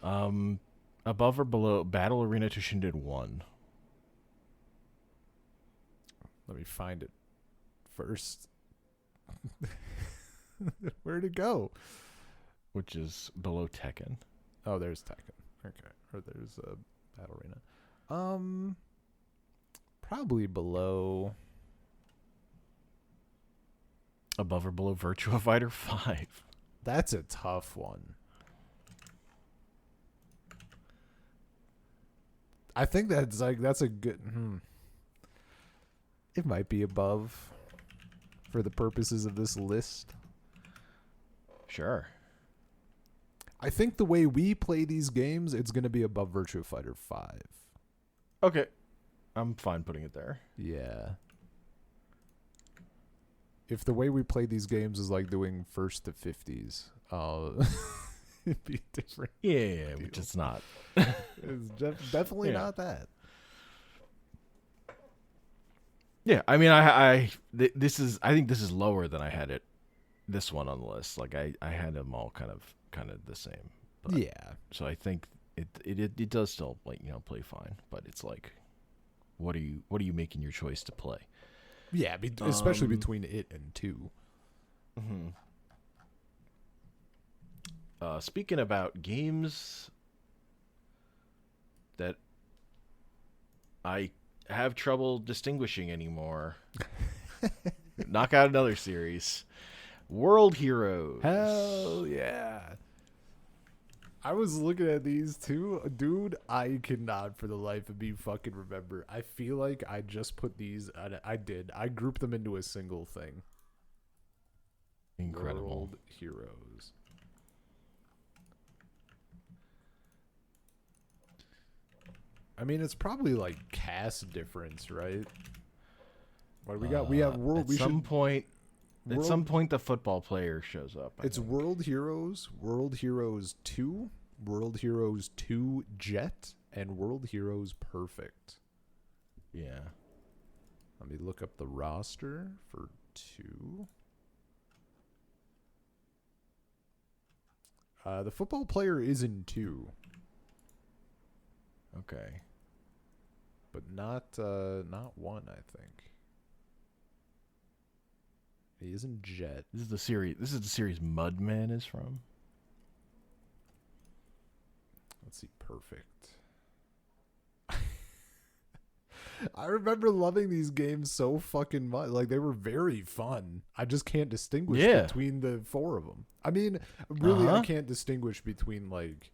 S1: Above or below Battle Arena Toshinden 1.
S2: Let me find it first. Where'd it go?
S1: Which is below Tekken.
S2: Oh, there's Tekken. Okay, or there's Battle Arena. Probably below.
S1: Above or below Virtua Fighter 5.
S2: That's a tough one. I think that's a good. It might be above for the purposes of this list.
S1: Sure.
S2: I think the way we play these games, it's going to be above Virtua Fighter 5.
S1: Okay. I'm fine putting it there.
S2: Yeah. If the way we play these games is like doing first to 50s, it'd be different.
S1: Yeah, which it's not.
S2: It's definitely not that.
S1: Yeah, I mean, this is lower than I had it. This one on the list, like I had them all kind of the same. But,
S2: Yeah.
S1: So I think it does still play fine, but it's like, what are you making your choice to play?
S2: Yeah, especially between it and 2.
S1: Mm-hmm. Speaking about games that I have trouble distinguishing anymore, knock out another series. World Heroes.
S2: Hell yeah. I was looking at these too. Dude, I cannot for the life of me fucking remember. I feel like I just put these, I did. I grouped them into a single thing.
S1: Incredible.
S2: World Heroes. I mean, it's probably like cast difference, right? What do we got? We have World.
S1: At some point, the football player shows up. I think.
S2: World Heroes, World Heroes 2, World Heroes 2 Jet, and World Heroes Perfect.
S1: Yeah.
S2: Let me look up the roster for 2. The football player is in 2.
S1: Okay.
S2: But not 1, I think. He is in Jet.
S1: This is the series Mudman is from.
S2: Let's see, Perfect. I remember loving these games so fucking much. Like, they were very fun. I just can't distinguish between the 4 of them. I mean, really, I can't distinguish between, like,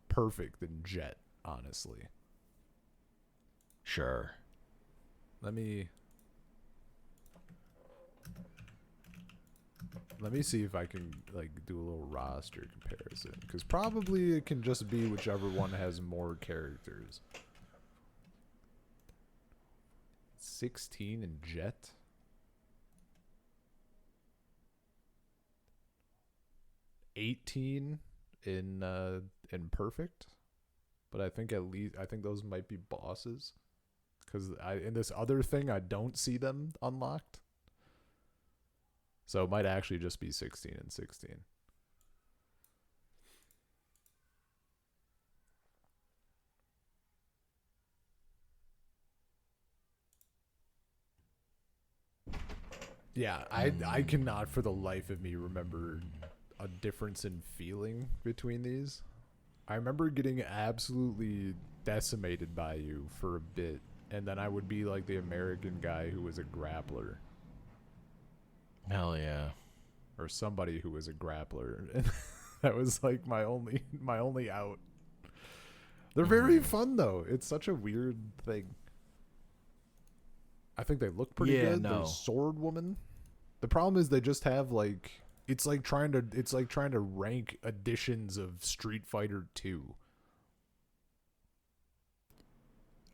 S2: Perfect and Jet, honestly.
S1: Sure.
S2: Let me see if I can like do a little roster comparison, because probably it can just be whichever one has more characters. 16 in Jet. 18 in Perfect. But I think those might be bosses, because in this other thing I don't see them unlocked. So it might actually just be 16 and 16. Yeah, I cannot for the life of me remember a difference in feeling between these. I remember getting absolutely decimated by you for a bit, and then I would be like the American guy who was a grappler.
S1: Hell yeah.
S2: Or somebody who was a grappler. And that was like my only out. They're very fun though. It's such a weird thing. I think they look pretty good.
S1: No.
S2: There's Sword Woman. The problem is they just have like it's like trying to rank editions of Street Fighter 2.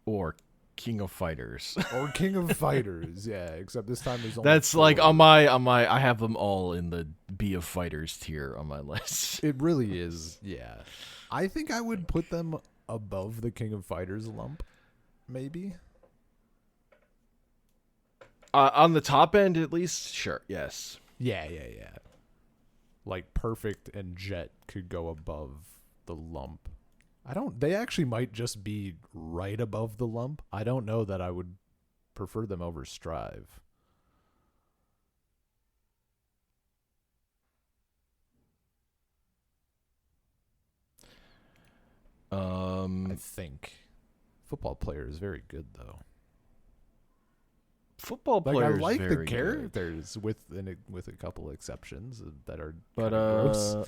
S1: Or King of Fighters.
S2: Or King of Fighters, yeah. Except this time there's only
S1: That's
S2: 4.
S1: like on my I have them all in the B of Fighters tier on my list.
S2: It really is, yeah. I think I would put them above the King of Fighters lump. maybe.
S1: On the top end, at least, sure, yes.
S2: Yeah. Like Perfect and Jet could go above the lump. They actually might just be right above the lump. I don't know that I would prefer them over Strive. I think football player is very good though.
S1: Football players,
S2: I like the
S1: very
S2: characters with a couple exceptions that are
S1: but
S2: gross.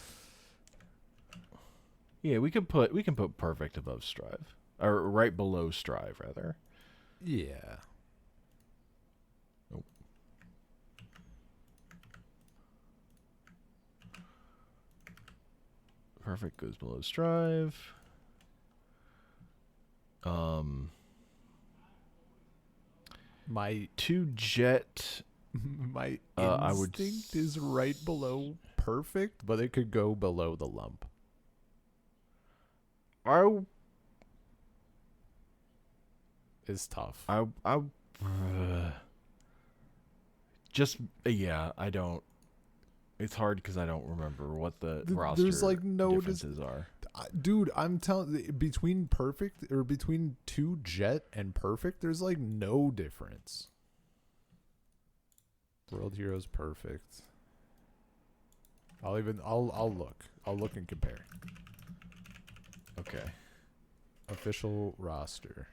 S1: Yeah, we can put Perfect above Strive, or right below Strive rather.
S2: Yeah.
S1: Nope. Perfect goes below Strive.
S2: My
S1: 2 Jet.
S2: My
S1: I would
S2: instinct is right below Perfect, but it could go below the lump. Is tough.
S1: I don't. It's hard because I don't remember what the roster
S2: There's like no
S1: differences are.
S2: Dude, I'm telling between 2 Jet and Perfect, there's like no difference. World Heroes Perfect. I'll look. I'll look and compare.
S1: Okay.
S2: Official roster.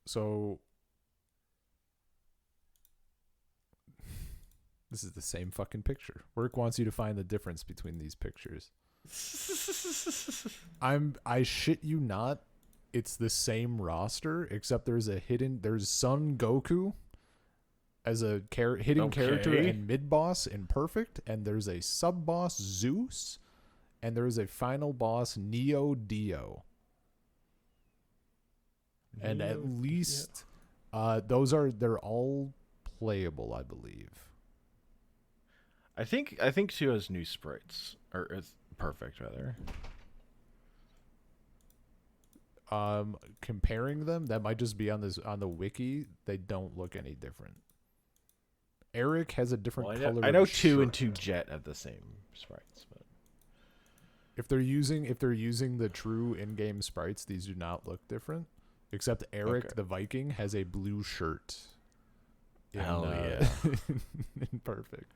S2: So this is the same fucking picture. Work wants you to find the difference between these pictures. I shit you not. It's the same roster, except there's Son Goku as a hidden character and mid boss in Perfect, and there's a sub boss Zeus, and there's a final boss Neo Dio. And at least they're all playable, I believe.
S1: I think 2 has new sprites, or it's Perfect rather.
S2: Comparing them, that might just be on the wiki. They don't look any different. Eric has a different color.
S1: I know 2 and 2 Jet have the same sprites, but
S2: if they're using the true in-game sprites, these do not look different. Except Eric the Viking has a blue shirt.
S1: Hell yeah.
S2: In Perfect.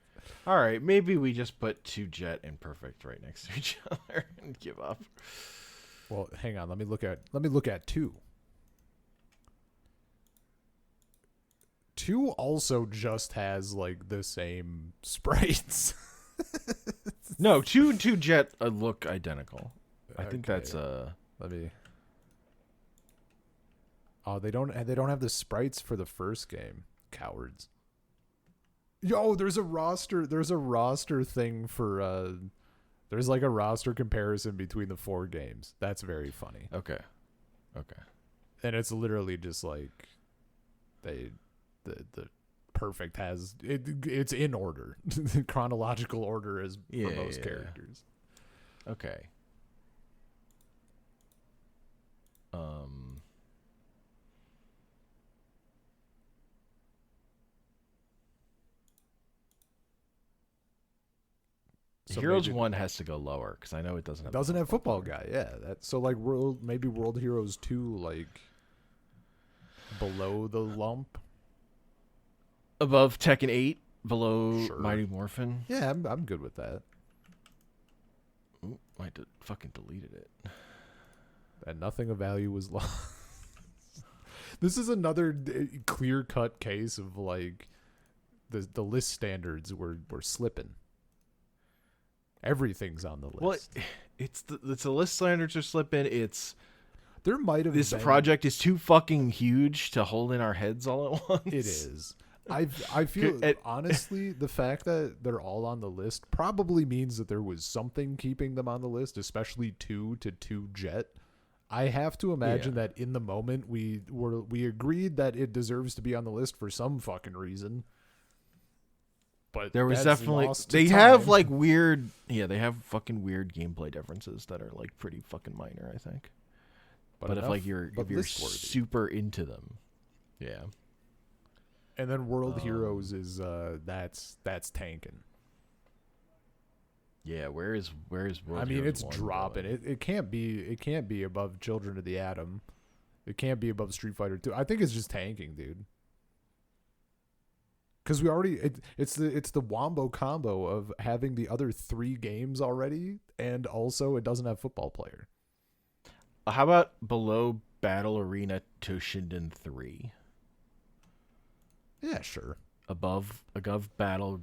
S1: All right, maybe we just put 2 Jet and Perfect right next to each other and give up.
S2: Well, hang on. Let me look at 2. 2 also just has like the same sprites.
S1: No, 2 and 2 Jet look identical. I think that's
S2: Let me. Oh, they don't have the sprites for the first game. Cowards. Yo, there's a roster thing for there's like a roster comparison between the 4 games. That's very funny.
S1: Okay.
S2: And it's literally just like the Perfect has it's in order. Chronological order is for most characters.
S1: Okay.
S2: So
S1: Heroes 1 has to go lower because I know it doesn't have
S2: football guy. Yeah, so like maybe World Heroes 2 like below the lump,
S1: above Tekken 8, below
S2: Sure.
S1: Mighty Morphin.
S2: Yeah, I'm good with that.
S1: Ooh, I fucking deleted it.
S2: And nothing of value was lost. This is another clear-cut case of like the list standards were slipping. Everything's on the list.
S1: Well, it's the list standards are slipping.
S2: There might have
S1: this
S2: been,
S1: project is too fucking huge to hold in our heads all at once.
S2: It is. I feel honestly the fact that they're all on the list probably means that there was something keeping them on the list, especially 2 to 2 Jet. I have to imagine that in the moment we agreed that it deserves to be on the list for some fucking reason. But
S1: There was
S2: that's
S1: definitely
S2: lost to
S1: they have
S2: time.
S1: like weird they have fucking weird gameplay differences that are like pretty fucking minor, I think. But if like you're
S2: list-worthy.
S1: super into them, yeah.
S2: And then World Heroes is that's tanking.
S1: Yeah, where is World
S2: I mean,
S1: Heroes
S2: it's
S1: 1
S2: dropping.
S1: going?
S2: It can't be above Children of the Atom. It can't be above Street Fighter 2. I think it's just tanking, dude. Because we already it's the wombo combo of having the other 3 games already, and also it doesn't have football player.
S1: How about below Battle Arena Toshinden 3?
S2: Yeah, sure.
S1: Above Battle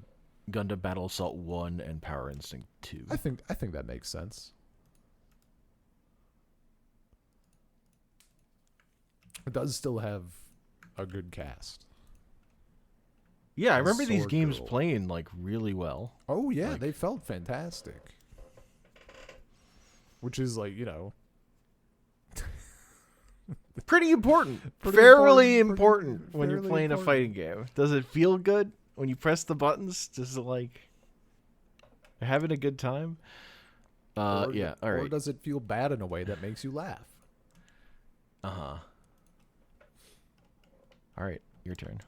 S1: Gundam Battle Assault 1 and Power Instinct 2.
S2: I think that makes sense. It does still have a good cast.
S1: Yeah, I remember these
S2: Sword
S1: games
S2: Girl.
S1: playing like really well.
S2: Oh yeah,
S1: Like-
S2: they felt fantastic. Which is like,
S1: Pretty important.
S2: Pretty
S1: Fairly
S2: important,
S1: important when you're
S2: fairly
S1: playing a
S2: important.
S1: fighting game. Does it feel good when you press the buttons? Does it like you're having a good time?
S2: or,
S1: Yeah, all
S2: Or
S1: right.
S2: does it feel bad in a way that makes you laugh?
S1: Uh-huh. All right, your turn.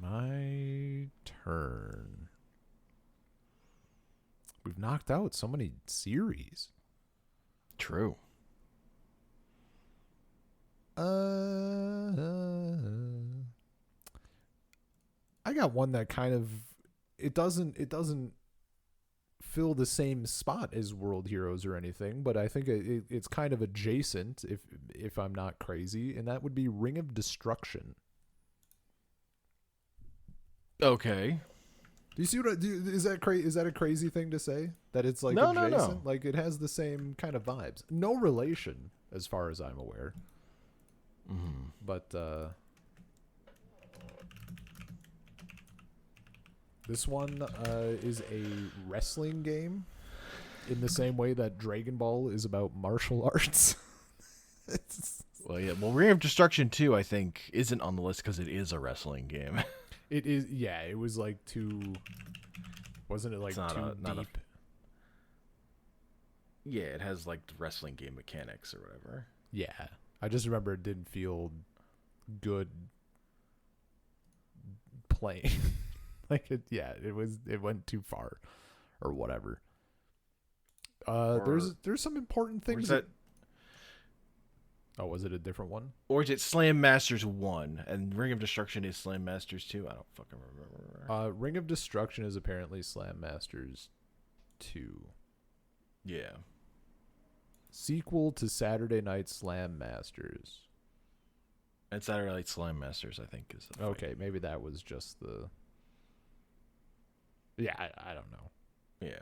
S2: My turn. We've knocked out so many series.
S1: True.
S2: I got one that kind of it doesn't fill the same spot as World Heroes or anything, but I think it's kind of adjacent if I'm not crazy, and that would be Ring of Destruction.
S1: Okay.
S2: Do you see what is that is that a crazy thing to say? That it's like
S1: No,
S2: adjacent?
S1: no.
S2: Like it has the same kind of vibes. No relation as far as I'm aware.
S1: Mm-hmm.
S2: But this one is a wrestling game in the same way that Dragon Ball is about martial arts.
S1: Well, yeah. Well, Ring of Destruction 2, I think, isn't on the list because it is a wrestling game.
S2: It is, yeah. It was like too. Wasn't it like
S1: It's
S2: too
S1: not a-
S2: deep?
S1: Yeah, it has like wrestling game mechanics or whatever.
S2: Yeah, I just remember it didn't feel good playing. Like it, yeah, it went too far, or whatever. There's some important
S1: Or
S2: things.
S1: is that,
S2: Oh, was it a different one?
S1: or is it Slam Masters 1 and Ring of Destruction is Slam Masters 2? I don't fucking remember.
S2: Ring of Destruction is apparently Slam Masters 2.
S1: Yeah.
S2: Sequel to Saturday Night Slam Masters.
S1: And Saturday Night Slam Masters, I think, is the fight.
S2: Okay, maybe that was just the. Yeah, I don't know.
S1: Yeah.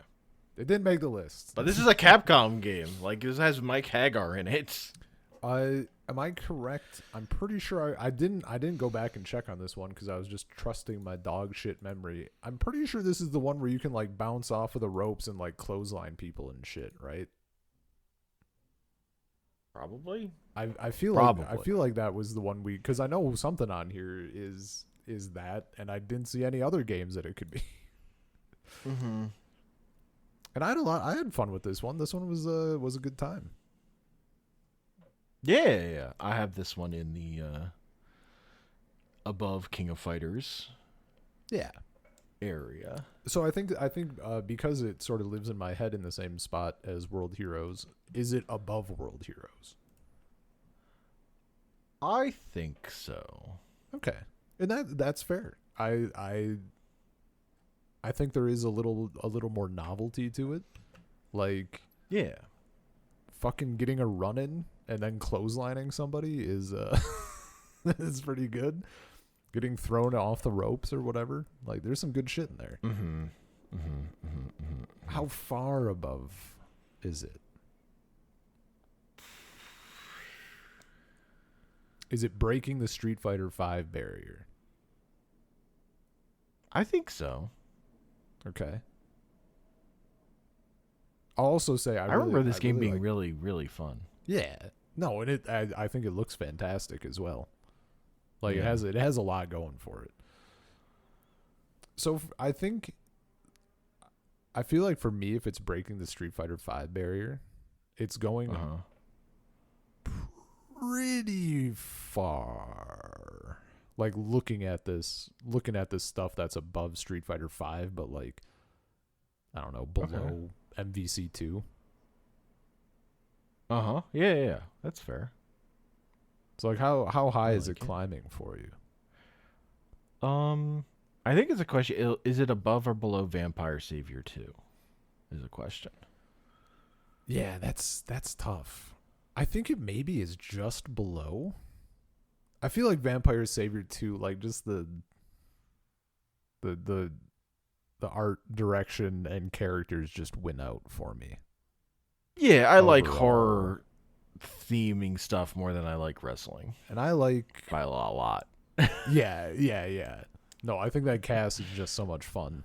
S2: It didn't make the list.
S1: But this is a Capcom game. Like, this has Mike Hagar in it.
S2: Am I correct? I'm pretty sure I didn't go back and check on this one because I was just trusting my dog shit memory. I'm pretty sure this is the one where you can like bounce off of the ropes and like clothesline people and shit, right?
S1: Probably.
S2: I feel
S1: Probably.
S2: like that was the one because I know something on here is that, and I didn't see any other games that it could be.
S1: Mm-hmm.
S2: And I had fun with this one. This one was a good time.
S1: Yeah. I have this one in the above King of Fighters
S2: Yeah.
S1: area.
S2: So I think because it sort of lives in my head in the same spot as World Heroes, is it above World Heroes?
S1: I think so.
S2: Okay, and that's fair. I think there is a little more novelty to it, like
S1: Yeah.
S2: fucking getting a run in and then clotheslining somebody is is pretty good. Getting thrown off the ropes or whatever, like there's some good shit in there.
S1: Mm-hmm.
S2: How far above is it? Is it breaking the Street Fighter V barrier?
S1: I think so.
S2: Okay. I'll also say
S1: I remember this game being
S2: like,
S1: really, really fun.
S2: yeah. No, and I think it looks fantastic as well. Like
S1: Yeah.
S2: it has a lot going for it. So I feel like for me, if it's breaking the Street Fighter V barrier, it's going pretty far. Like looking at this stuff that's above Street Fighter V, but like I don't know, below MVC 2.
S1: Yeah. That's fair.
S2: So like how high is it climbing for you?
S1: I think it's a question. Is it above or below Vampire Savior 2? Is a question.
S2: Yeah, that's tough. I think it maybe is just below. I feel like Vampire Savior 2, like just the art direction and characters just win out for me.
S1: Yeah, I like horror theming stuff more than I like wrestling.
S2: And I like
S1: by a lot.
S2: Yeah. No, I think that cast is just so much fun.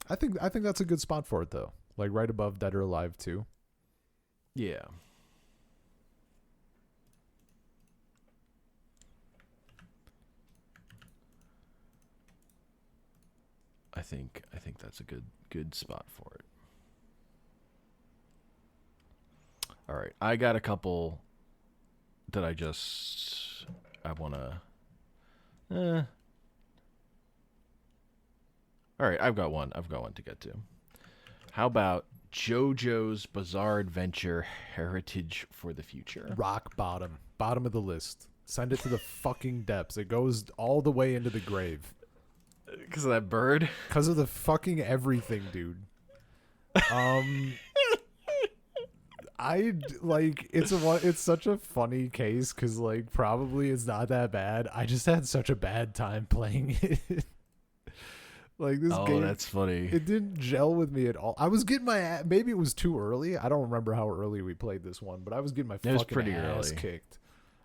S2: I think that's a good spot for it though. Like right above Dead or Alive 2.
S1: Yeah. I think that's a good spot for it. All right, I got a couple that I want to. All right, I've got one to get to. How about JoJo's Bizarre Adventure Heritage for the Future?
S2: Rock bottom of the list. Send it to the fucking depths. It goes all the way into the grave.
S1: Because of that bird?
S2: Because of the fucking everything, dude. I like it's such a funny case because like probably it's not that bad. I just had such a bad time playing it. Like this game. Oh,
S1: that's funny.
S2: It didn't gel with me at all. I was getting maybe it was too early. I don't remember how early we played this one, but I was getting my fucking ass kicked.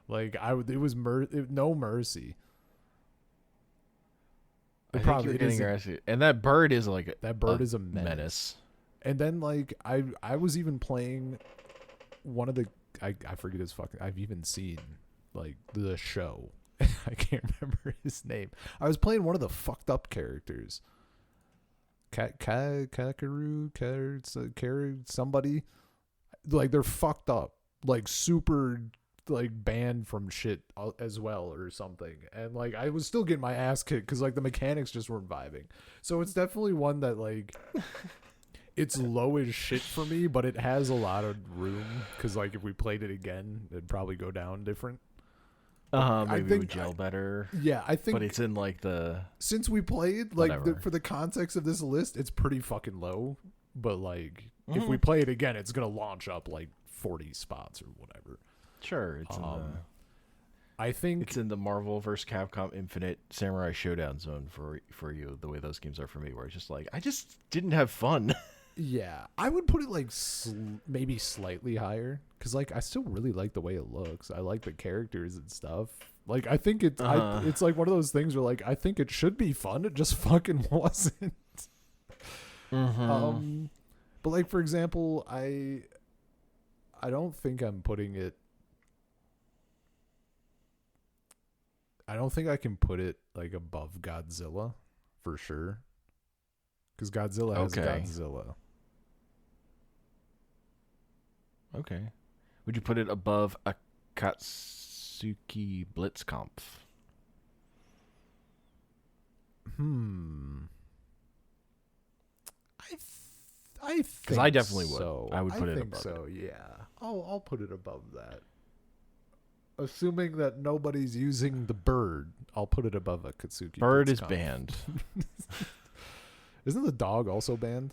S2: Like it was no mercy.
S1: I think you're getting your ass kicked. And that bird is like
S2: that bird is a menace. And then like I was even playing one of the I forget his fucking I've even seen like the show. I can't remember his name. I was playing one of the fucked up characters. Kakaru, somebody. Like they're fucked up. Like super like banned from shit as well or something. And like I was still getting my ass kicked because like the mechanics just weren't vibing. So it's definitely one that like it's low as shit for me, but it has a lot of room because like if we played it again, it'd probably go down different.
S1: Maybe it would gel better.
S2: Yeah, I think.
S1: But it's in like the
S2: since we played like for the context of this list, it's pretty fucking low. But like if we play it again, it's gonna launch up like 40 spots or whatever.
S1: Sure, it's
S2: I think
S1: it's in the Marvel vs. Capcom Infinite Samurai Showdown zone for you. The way those games are for me, where it's just like I just didn't have fun.
S2: Yeah, I would put it like maybe slightly higher because like I still really like the way it looks. I like the characters and stuff. Like I think it's like one of those things where like I think it should be fun. It just fucking wasn't. But like for example, I don't think I'm putting it. I don't think I can put it like above Godzilla, for sure. Because Godzilla has Godzilla.
S1: Okay. Would you put it above Akatsuki Blitzkampf?
S2: I think
S1: because I definitely would.
S2: So.
S1: I would put it above.
S2: So yeah, I'll put it above that. Assuming that nobody's using the bird, I'll put it above Akatsuki.
S1: Bird is banned.
S2: Isn't the dog also banned?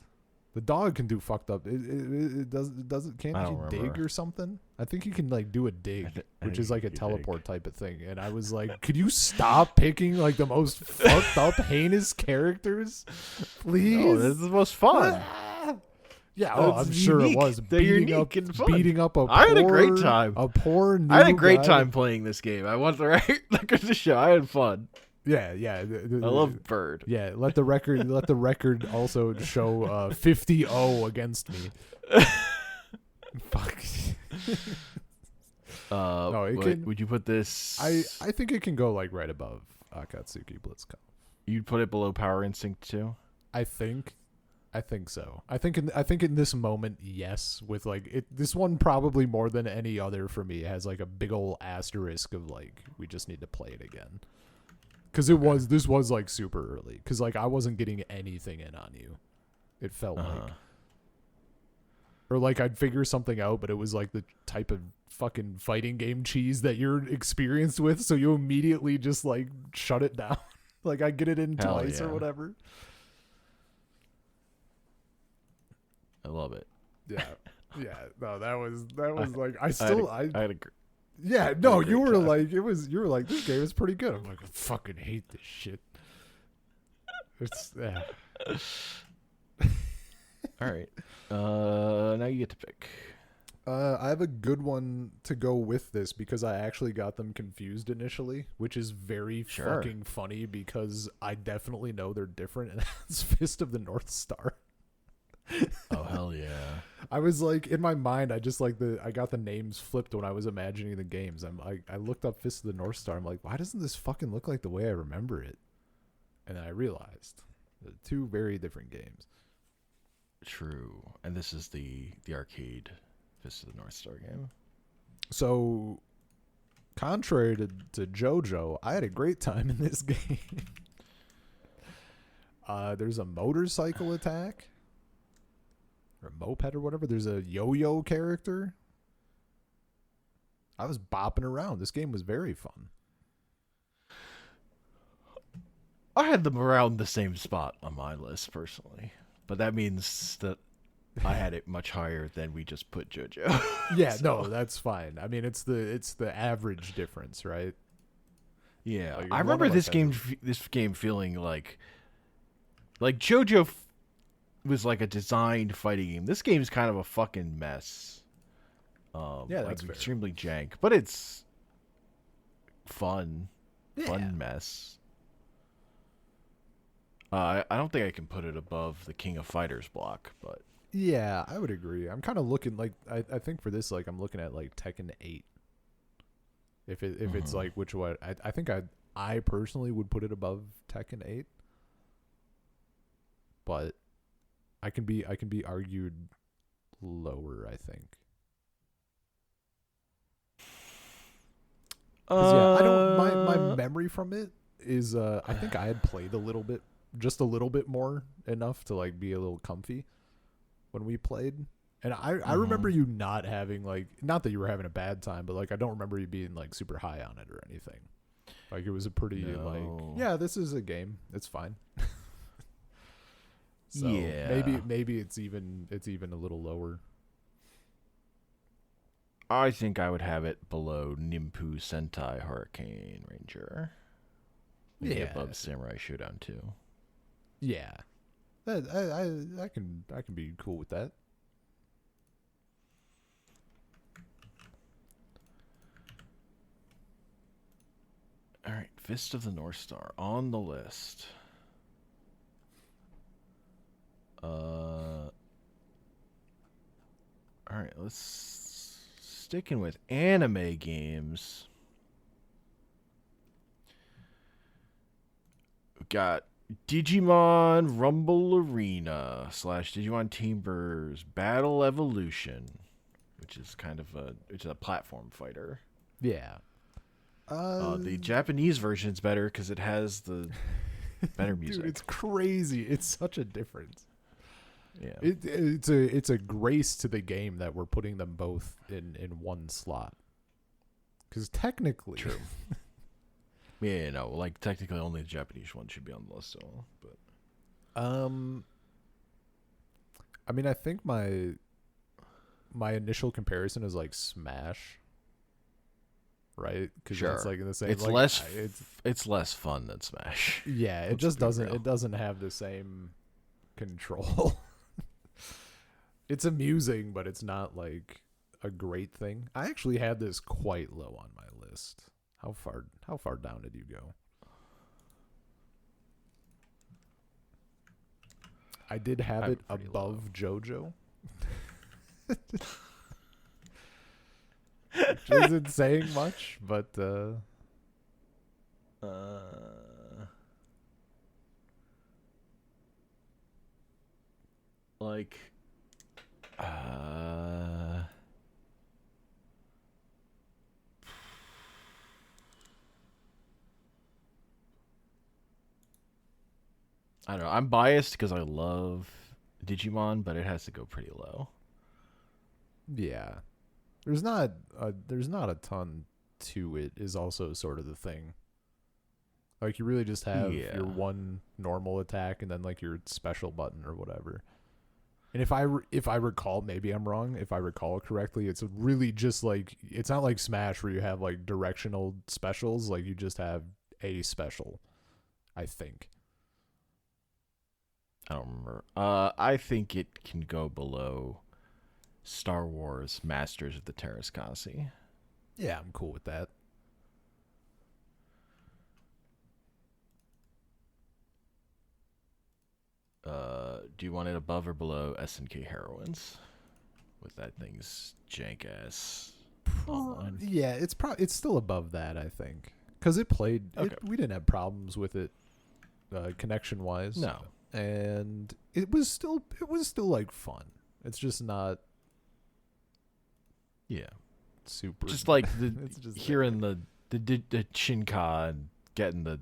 S2: The dog can do fucked up. It doesn't can't you dig or something? I think you can like do a dig, which is like a teleport type of thing. And I was like, could you stop picking like the most fucked up, heinous characters, please?
S1: No, this is the most fun.
S2: Yeah, I'm sure it was. Beating up a
S1: I had a great time.
S2: A poor new
S1: I had a great
S2: guy.
S1: time playing this game. I want the record to show. I had fun.
S2: Yeah.
S1: I love Bird.
S2: Yeah, let the record also show 50-0 against me. Fuck.
S1: No, would you put this?
S2: I think it can go like right above Akatsuki Blitzkampf.
S1: You'd put it below Power Instinct too?
S2: I think so. I think in this moment, yes. With like this one probably more than any other for me has like a big old asterisk of like we just need to play it again. Because this was like super early. Because like I wasn't getting anything in on you. It felt like, or like I'd figure something out, but it was like the type of fucking fighting game cheese that you're experienced with, so you immediately just like shut it down. Like I get it in
S1: Hell
S2: twice
S1: yeah.
S2: or whatever.
S1: I love it.
S2: Yeah. No, that was like I
S1: had a
S2: yeah, no,
S1: great
S2: you were
S1: time.
S2: like you were like this game is pretty good. I'm like I fucking hate this shit. It's
S1: All right. Now you get to pick.
S2: I have a good one to go with this because I actually got them confused initially, which is very fucking funny because I definitely know they're different, and that's Fist of the North Star.
S1: Oh hell yeah!
S2: I was like in my mind, I got the names flipped when I was imagining the games. I looked up Fist of the North Star. I'm like, why doesn't this fucking look like the way I remember it? And then I realized they're two very different games.
S1: True, and this is the arcade Fist of the North Star game.
S2: So, contrary to JoJo, I had a great time in this game. There's a motorcycle attack. Or a moped or whatever. There's a yo-yo character. I was bopping around. This game was very fun.
S1: I had them around the same spot on my list personally, but that means that I had it much higher than we just put JoJo.
S2: Yeah,
S1: So,
S2: no, that's fine. I mean, it's the average difference, right?
S1: yeah,
S2: Like,
S1: I
S2: one
S1: remember
S2: of us
S1: this game feeling like JoJo was like a designed fighting game. This game's kind of a fucking mess.
S2: Yeah,
S1: like
S2: that's fair.
S1: extremely jank, but it's fun.
S2: Yeah.
S1: Fun mess. I don't think I can put it above the King of Fighters block, but
S2: Yeah, I would agree. I'm kind of looking like I think for this like I'm looking at like Tekken 8. If it's like which one I think I personally would put it above Tekken 8. But I can be argued lower, I think. 'Cause, yeah, I don't my memory from it is I think I had played just a little bit more enough to like be a little comfy when we played. And I remember you not having like, not that you were having a bad time, but like I don't remember you being like super high on it or anything. Like it was a pretty like, yeah, this is a game. It's fine. So
S1: yeah,
S2: maybe it's even a little lower.
S1: I think I would have it below Ninpuu Sentai Hurricaneger. Maybe
S2: Yeah.
S1: above Samurai Showdown 2.
S2: Yeah. I can be cool with that.
S1: All right, Fist of the North Star on the list. All right, let's sticking with anime games. We've got Digimon Rumble Arena / DigimonTamers Battle Evolution, which is kind of a platform fighter.
S2: Yeah.
S1: The Japanese version's better because it has the better music.
S2: Dude, it's crazy. It's such a difference.
S1: Yeah.
S2: It's a grace to the game that we're putting them both in one slot. Because technically,
S1: True. Yeah, no, like technically only the Japanese one should be on the list, but
S2: I mean, I think my initial comparison is like Smash, right? Because
S1: sure,
S2: it's like in the same.
S1: It's
S2: like,
S1: it's less fun than Smash.
S2: Yeah, it just doesn't. It doesn't have the same control. It's amusing, but it's not like a great thing. I actually had this quite low on my list. How far down did you go? I did have it above JoJo. Which isn't saying much, but
S1: Like, I don't know. I'm biased because I love Digimon, but it has to go pretty low.
S2: Yeah. There's not a ton to it is also sort of the thing. Like you really just have your one normal attack and then like your special button or whatever. And if I recall, maybe I'm wrong. If I recall correctly, it's really just like it's not like Smash where you have like directional specials. Like you just have a special, I think.
S1: I don't remember. I think it can go below Star Wars Masters of the Terrascasi.
S2: Yeah, I'm cool with that.
S1: Do you want it above or below SNK Heroines? With that thing's jank ass online.
S2: Yeah, it's still above that, I think, because it played. Okay. We didn't have problems with it, connection wise.
S1: No,
S2: and it was still like fun. It's just not.
S1: Yeah,
S2: super.
S1: Just like hearing the Shinka and getting the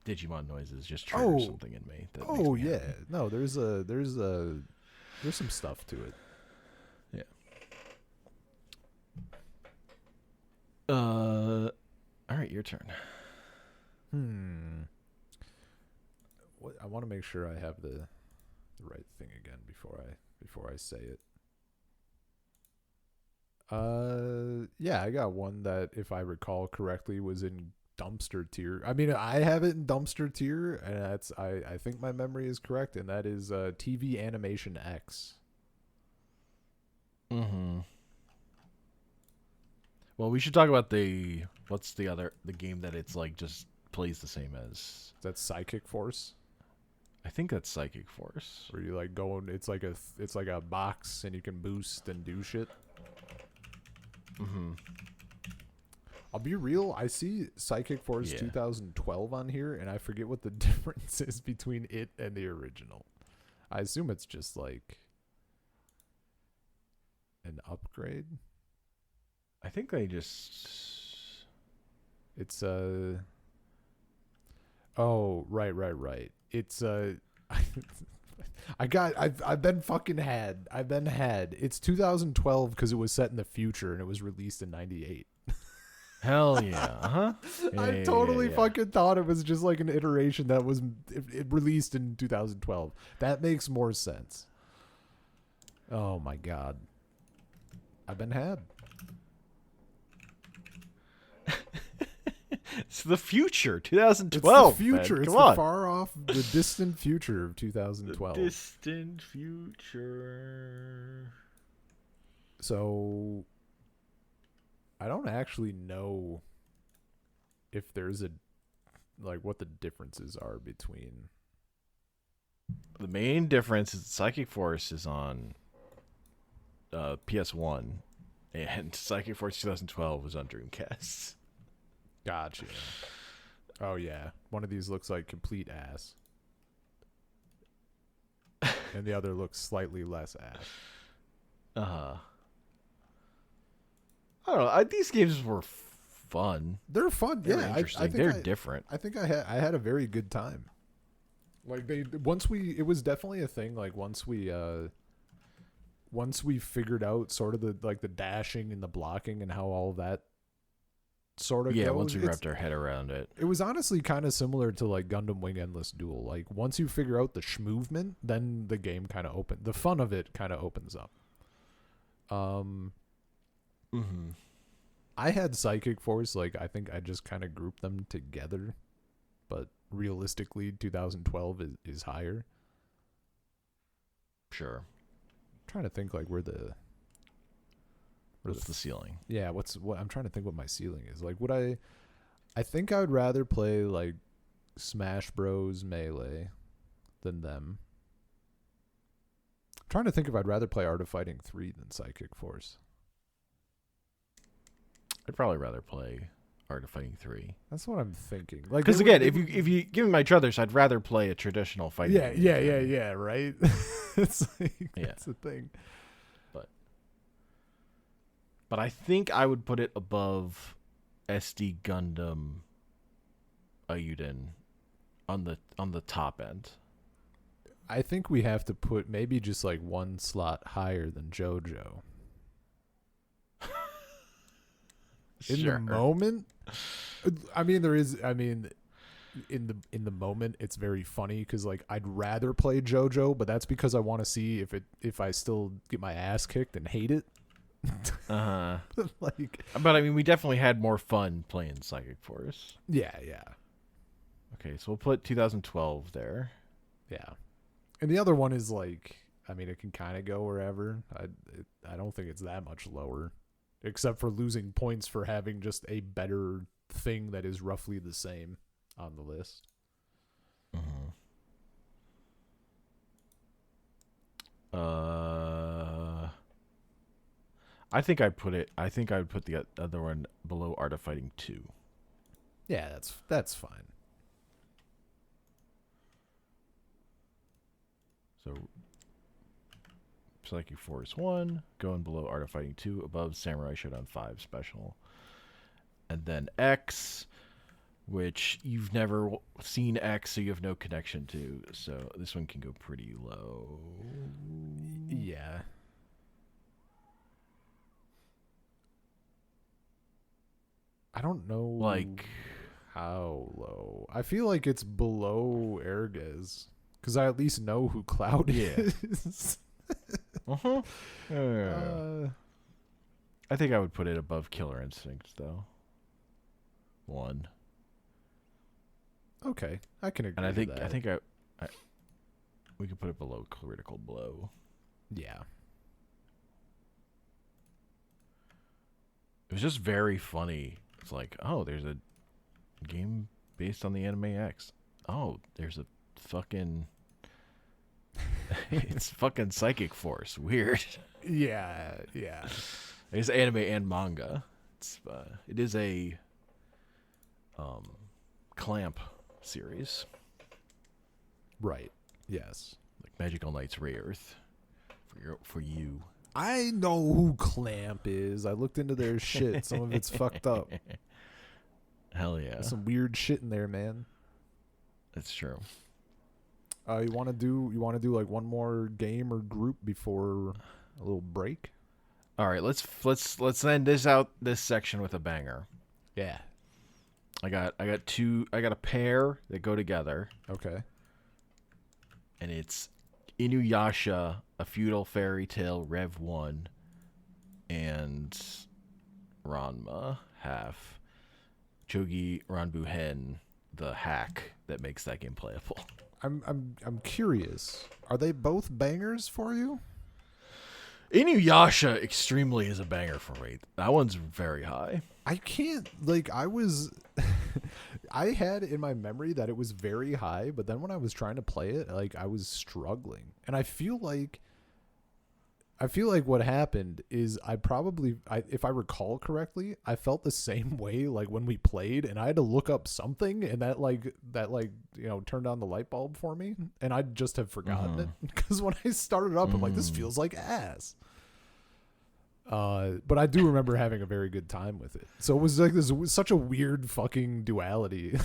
S1: Digimon noises just triggers something in me. That makes me happy.
S2: No, there's some stuff to it.
S1: Yeah. All right, your turn.
S2: What I want to make sure I have the right thing again before I say it. Yeah, I got one that, if I recall correctly, was in dumpster tier. I mean, I have it in dumpster tier, and that's I think my memory is correct, and that is TV Animation X.
S1: Well, we should talk about what's the game that it's like just plays the same as.
S2: That's Psychic Force.
S1: I think that's Psychic Force.
S2: Where you like go and it's like a box and you can boost and do shit. I'll be real. I see Psychic Force 2012 on here, and I forget what the difference is between it and the original. I assume it's just like an upgrade.
S1: I think they just.
S2: It's Oh, right. It's I've been fucking had. I've been had. It's 2012 because it was set in the future and it was released in 98.
S1: Hell yeah.
S2: I totally fucking thought it was just like an iteration that was it released in 2012. That makes more sense. Oh my god. I've been had.
S1: It's the future, 2012.
S2: It's the future.
S1: Man.
S2: It's
S1: Come on.
S2: Far off, the distant future of 2012.
S1: The distant future.
S2: So, I don't actually know if there's what the differences are between.
S1: The main difference is Psychic Force is on PS1, and Psychic Force 2012 was on Dreamcast.
S2: Gotcha. Oh yeah, one of these looks like complete ass, and the other looks slightly less ass.
S1: I don't know. These games were fun.
S2: They're fun.
S1: They're interesting. They're different.
S2: I think I had a very good time. Like it was definitely a thing. Like once we figured out sort of the dashing and the blocking and how all of that sort of goes.
S1: Once we wrapped our head around it.
S2: It was honestly kind of similar to like Gundam Wing Endless Duel. Like once you figure out the movement, then the game kind of the fun of it kind of opens up. I had Psychic Force, like I think I just kind of grouped them together, but realistically 2012 is higher.
S1: Sure.
S2: I'm trying to think like what's
S1: the ceiling?
S2: Yeah, I'm trying to think what my ceiling is. Like I think I would rather play like Smash Bros Melee than them. I'm trying to think if I'd rather play Art of Fighting 3 than Psychic Force.
S1: I'd probably rather play Art of Fighting 3.
S2: That's what I'm thinking. Like,
S1: Because again, if you give me my druthers, I'd rather play a traditional fighting game.
S2: Yeah, right? It's like, that's the thing.
S1: But I think I would put it above SD Gundam Ayuden on the top end.
S2: I think we have to put maybe just like one slot higher than JoJo. In the moment, I mean, in the moment, it's very funny because like I'd rather play JoJo, but that's because I want to see if I still get my ass kicked and hate it.
S1: Like, but I mean, we definitely had more fun playing Psychic Force.
S2: Yeah.
S1: Okay, so we'll put 2012 there.
S2: Yeah, and the other one is like, I mean, it can kind of go wherever. I don't think it's that much lower, except for losing points for having just a better thing that is roughly the same on the list.
S1: I think I would put the other one below Art of Fighting 2.
S2: Yeah, that's fine.
S1: So Psychic Force 1, going below Art of Fighting 2, above Samurai Shodown 5 Special. And then X, which you've never seen X, so you have no connection to. So this one can go pretty low.
S2: Yeah. I don't know
S1: like
S2: how low. I feel like it's below Erges because I at least know who Cloud is.
S1: I think I would put it above Killer Instinct though. 1.
S2: Okay, I can agree.
S1: And
S2: with that.
S1: I think we could put it below Critical Blow.
S2: Yeah.
S1: It was just very funny. It's like, oh, there's a game based on the anime X. Oh, there's a fucking it's fucking Psychic Force. Weird.
S2: Yeah.
S1: It's anime and manga. It is a Clamp series.
S2: Right. Yes.
S1: Like Magical Knights Ray Earth for you.
S2: I know who Clamp is. I looked into their shit. Some of it's fucked up.
S1: Hell yeah.
S2: There's some weird shit in there, man.
S1: That's true.
S2: You want to do like one more game or group before a little break?
S1: All right, let's end this section with a banger.
S2: Yeah.
S1: I got a pair that go together.
S2: Okay.
S1: And it's Inuyasha, A Feudal Fairy Tale Rev 1, and Ranma, half. Chougi Ranbu Hen, the hack that makes that game playable.
S2: I'm curious. Are they both bangers for you?
S1: Inuyasha extremely is a banger for me. That one's very high.
S2: I can't, like, I had in my memory that it was very high, but then when I was trying to play it, like, I was struggling. And I feel like what happened is if I recall correctly, I felt the same way, like, when we played, and I had to look up something, and that turned on the light bulb for me, and I'd just have forgotten it. Because when I started up, I'm like, this feels like ass. But I do remember having a very good time with it. So it was like this was such a weird fucking duality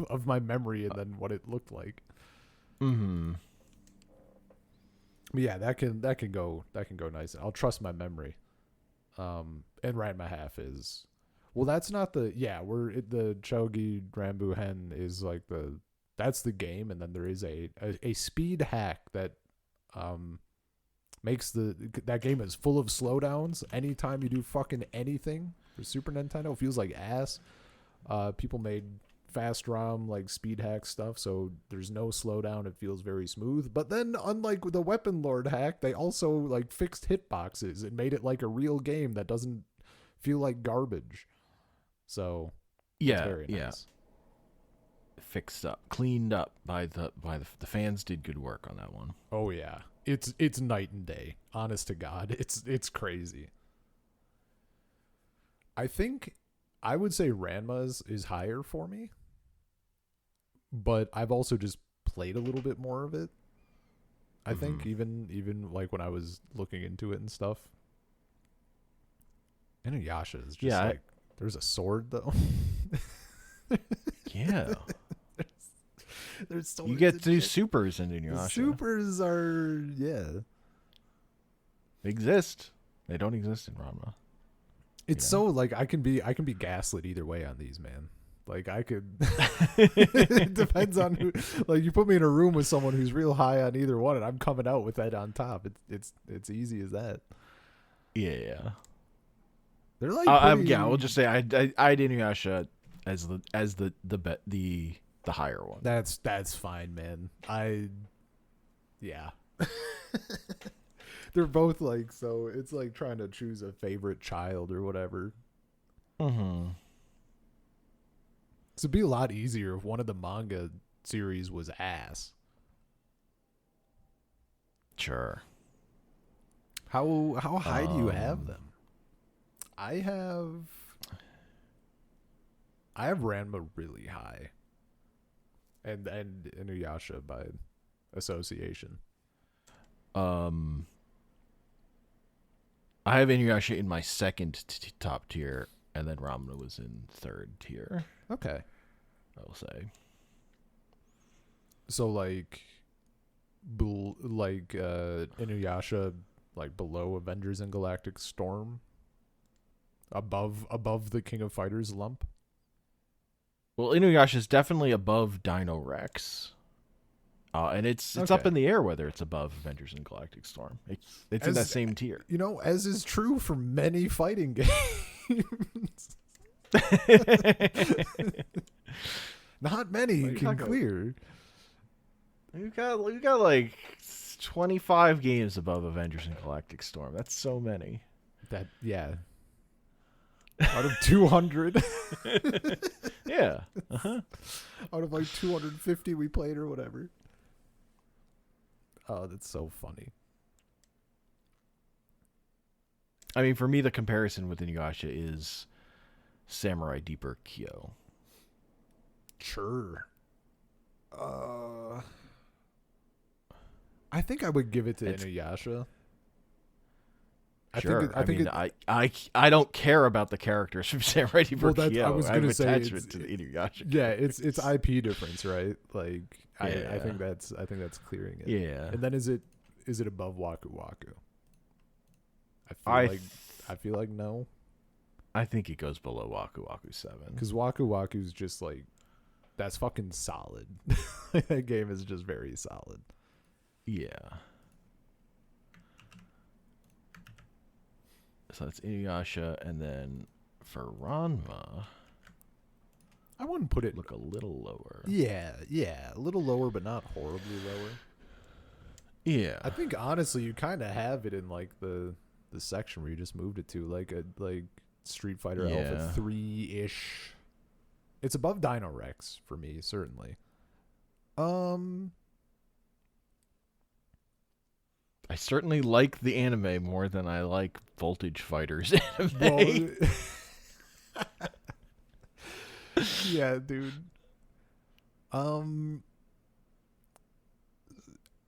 S2: of my memory and then what it looked like. But yeah, that can go nice. I'll trust my memory. And Ranma half is, well, that's not the the Chougi Ranbu Hen is like that's the game, and then there is a speed hack that makes that game is full of slowdowns. Anytime you do fucking anything for Super Nintendo, it feels like ass. People made fast ROM like speed hack stuff, so there's no slowdown. It feels very smooth. But then, unlike the Weapon Lord hack, they also like fixed hitboxes and made it like a real game that doesn't feel like garbage. So it's very nice.
S1: Fixed up, cleaned up by the fans. Did good work on that one.
S2: Oh yeah. It's night and day. Honest to God, it's crazy. I think I would say Ranma's is higher for me, but I've also just played a little bit more of it. I think even like when I was looking into it and stuff. Inuyasha is just like there's a sword though.
S1: Yeah.
S2: There's so
S1: you get to supers in Inuyasha.
S2: The supers are
S1: They exist. They don't exist in Ranma.
S2: It's so like I can be gaslit either way on these, man. Like I could it depends on who, like you put me in a room with someone who's real high on either one and I'm coming out with that on top. It's easy as that.
S1: Yeah.
S2: They're like
S1: we'll just say I'd Inuyasha as the higher one.
S2: That's fine, man. They're both like, so it's like trying to choose a favorite child or whatever.
S1: Mm-hmm.
S2: So it'd be a lot easier if one of the manga series was ass.
S1: Sure.
S2: How high do you have them? I have Ranma really high. And Inuyasha by association.
S1: I have Inuyasha in my second top tier, and then Ranma was in third tier.
S2: Okay.
S1: I will say.
S2: So like Inuyasha, like below Avengers and Galactic Storm, above the King of Fighters lump.
S1: Well, Inuyasha is definitely above Dino Rex. And it's up in the air whether it's above Avengers and Galactic Storm. It's in that same tier.
S2: You know, as is true for many fighting games. Not many can clear.
S1: We've got like 25 games above Avengers and Galactic Storm. That's so many.
S2: Out of 200.
S1: Yeah. Uh-huh.
S2: Out of like 250 we played or whatever. Oh, that's so funny.
S1: I mean, for me, the comparison with Inuyasha is Samurai Deeper Kyo.
S2: Sure. I think I would give it to Inuyasha.
S1: I don't care about the characters from Samurai Deeper Kyo.
S2: I was going to say
S1: attachment to the Inuyasha.
S2: Yeah, it's IP difference, right? Like I think that's clearing it.
S1: Yeah.
S2: And then is it above Waku Waku? I feel like no.
S1: I think it goes below Waku Waku 7.
S2: Because Waku Waku's just like, that's fucking solid. That game is just very solid.
S1: Yeah. So that's Inuyasha, and then for Ranma,
S2: I wouldn't put it
S1: look a little lower.
S2: Yeah, a little lower, but not horribly lower.
S1: Yeah,
S2: I think honestly, you kind of have it in like the section where you just moved it to, like Street Fighter Alpha 3-ish. It's above Dino Rex for me, certainly.
S1: I certainly like the anime more than I like Voltage Fighters anime.
S2: Well, yeah, dude.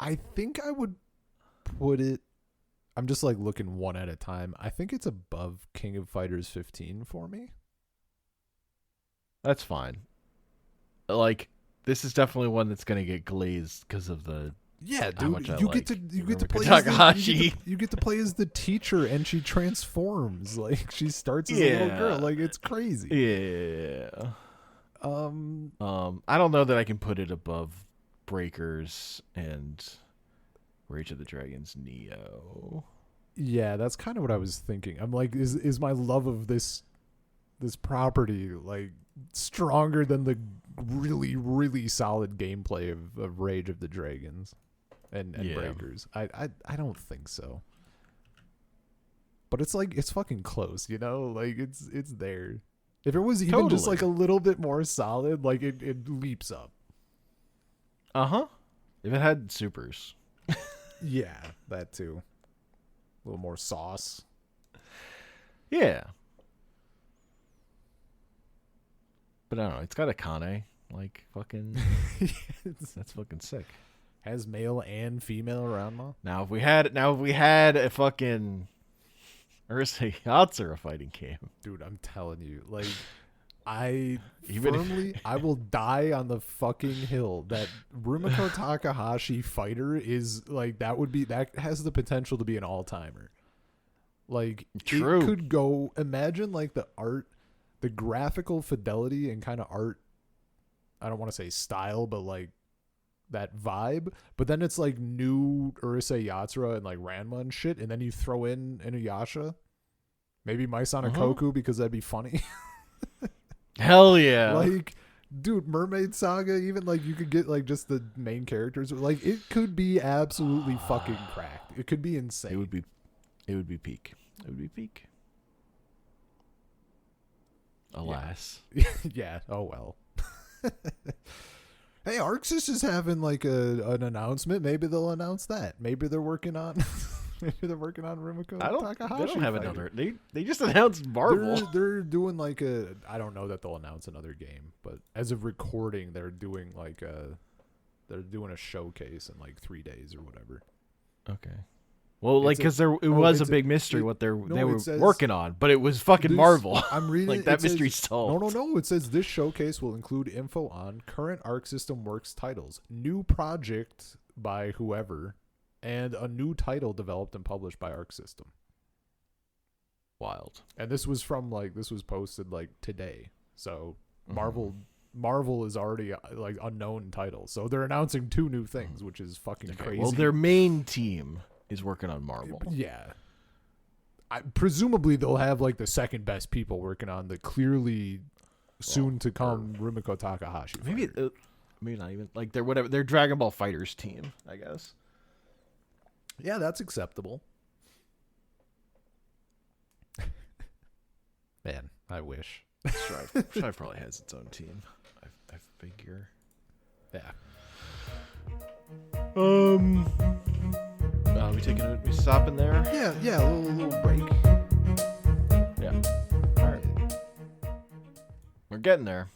S2: I think I would put it, I'm just like looking one at a time. I think it's above King of Fighters 15 for me.
S1: That's fine. Like, this is definitely one that's going to get glazed because of the
S2: dude. You get to play
S1: Takahashi.
S2: You get to play as the teacher, and she transforms. Like she starts as a little girl. Like it's crazy.
S1: Yeah. I don't know that I can put it above Breakers and Rage of the Dragons Neo.
S2: Yeah, that's kind of what I was thinking. I'm like, is my love of this property like stronger than the really, really solid gameplay of Rage of the Dragons and Breakers? I don't think so. But it's like, it's fucking close, you know? Like it's there. If it was even just like a little bit more solid, like it leaps up.
S1: Uh-huh. If it had supers.
S2: Yeah, that too. A little more sauce.
S1: Yeah. But I don't know. It's got a Kane. Like, fucking... That's fucking sick.
S2: Has male and female Ranma.
S1: Now, if we had a fucking Urusei Yatsura fighting game.
S2: Dude, I'm telling you, like, I will die on the fucking hill that Rumiko Takahashi fighter is, like, that has the potential to be an all-timer. Like,
S1: True.
S2: It could go, imagine, like, the art, the graphical fidelity and kind of art, I don't want to say style, but, like, that vibe, but then it's like new Urusei Yatsura and like Ranma and shit, and then you throw in Inuyasha, maybe Maisana Koku, because that'd be funny.
S1: Hell yeah.
S2: Like, dude, Mermaid Saga, even like you could get like just the main characters, like it could be absolutely fucking cracked. It could be insane.
S1: It would be peak. It would be peak. Alas.
S2: Yeah. Oh well. Hey, Arxis is having like an announcement. Maybe they'll announce that. Maybe they're working on Rumiko Takahashi.
S1: They don't have another. They just announced Marvel.
S2: They're doing like I don't know that they'll announce another game, but as of recording, they're doing like they're doing a showcase in like 3 days or whatever.
S1: Okay. Well, like, because it was a big mystery what they were working on, but it was fucking Marvel. I'm reading like that mystery's solved.
S2: No. It says this showcase will include info on current Arc System Works titles, new project by whoever, and a new title developed and published by Arc System.
S1: Wild.
S2: And this was posted like today. So Marvel is already like unknown title. So they're announcing 2 new things, which is fucking crazy.
S1: Well, their main team is working on Marvel.
S2: Yeah. Presumably they'll have like the second best people working on the clearly soon to come Rumiko Takahashi.
S1: Maybe not even like their Dragon Ball Fighters team, I guess.
S2: Yeah, that's acceptable. Man, I wish.
S1: Strive probably has its own team. I figure.
S2: Yeah.
S1: We stopping there?
S2: Yeah, a little break.
S1: Yeah. All right. We're getting there.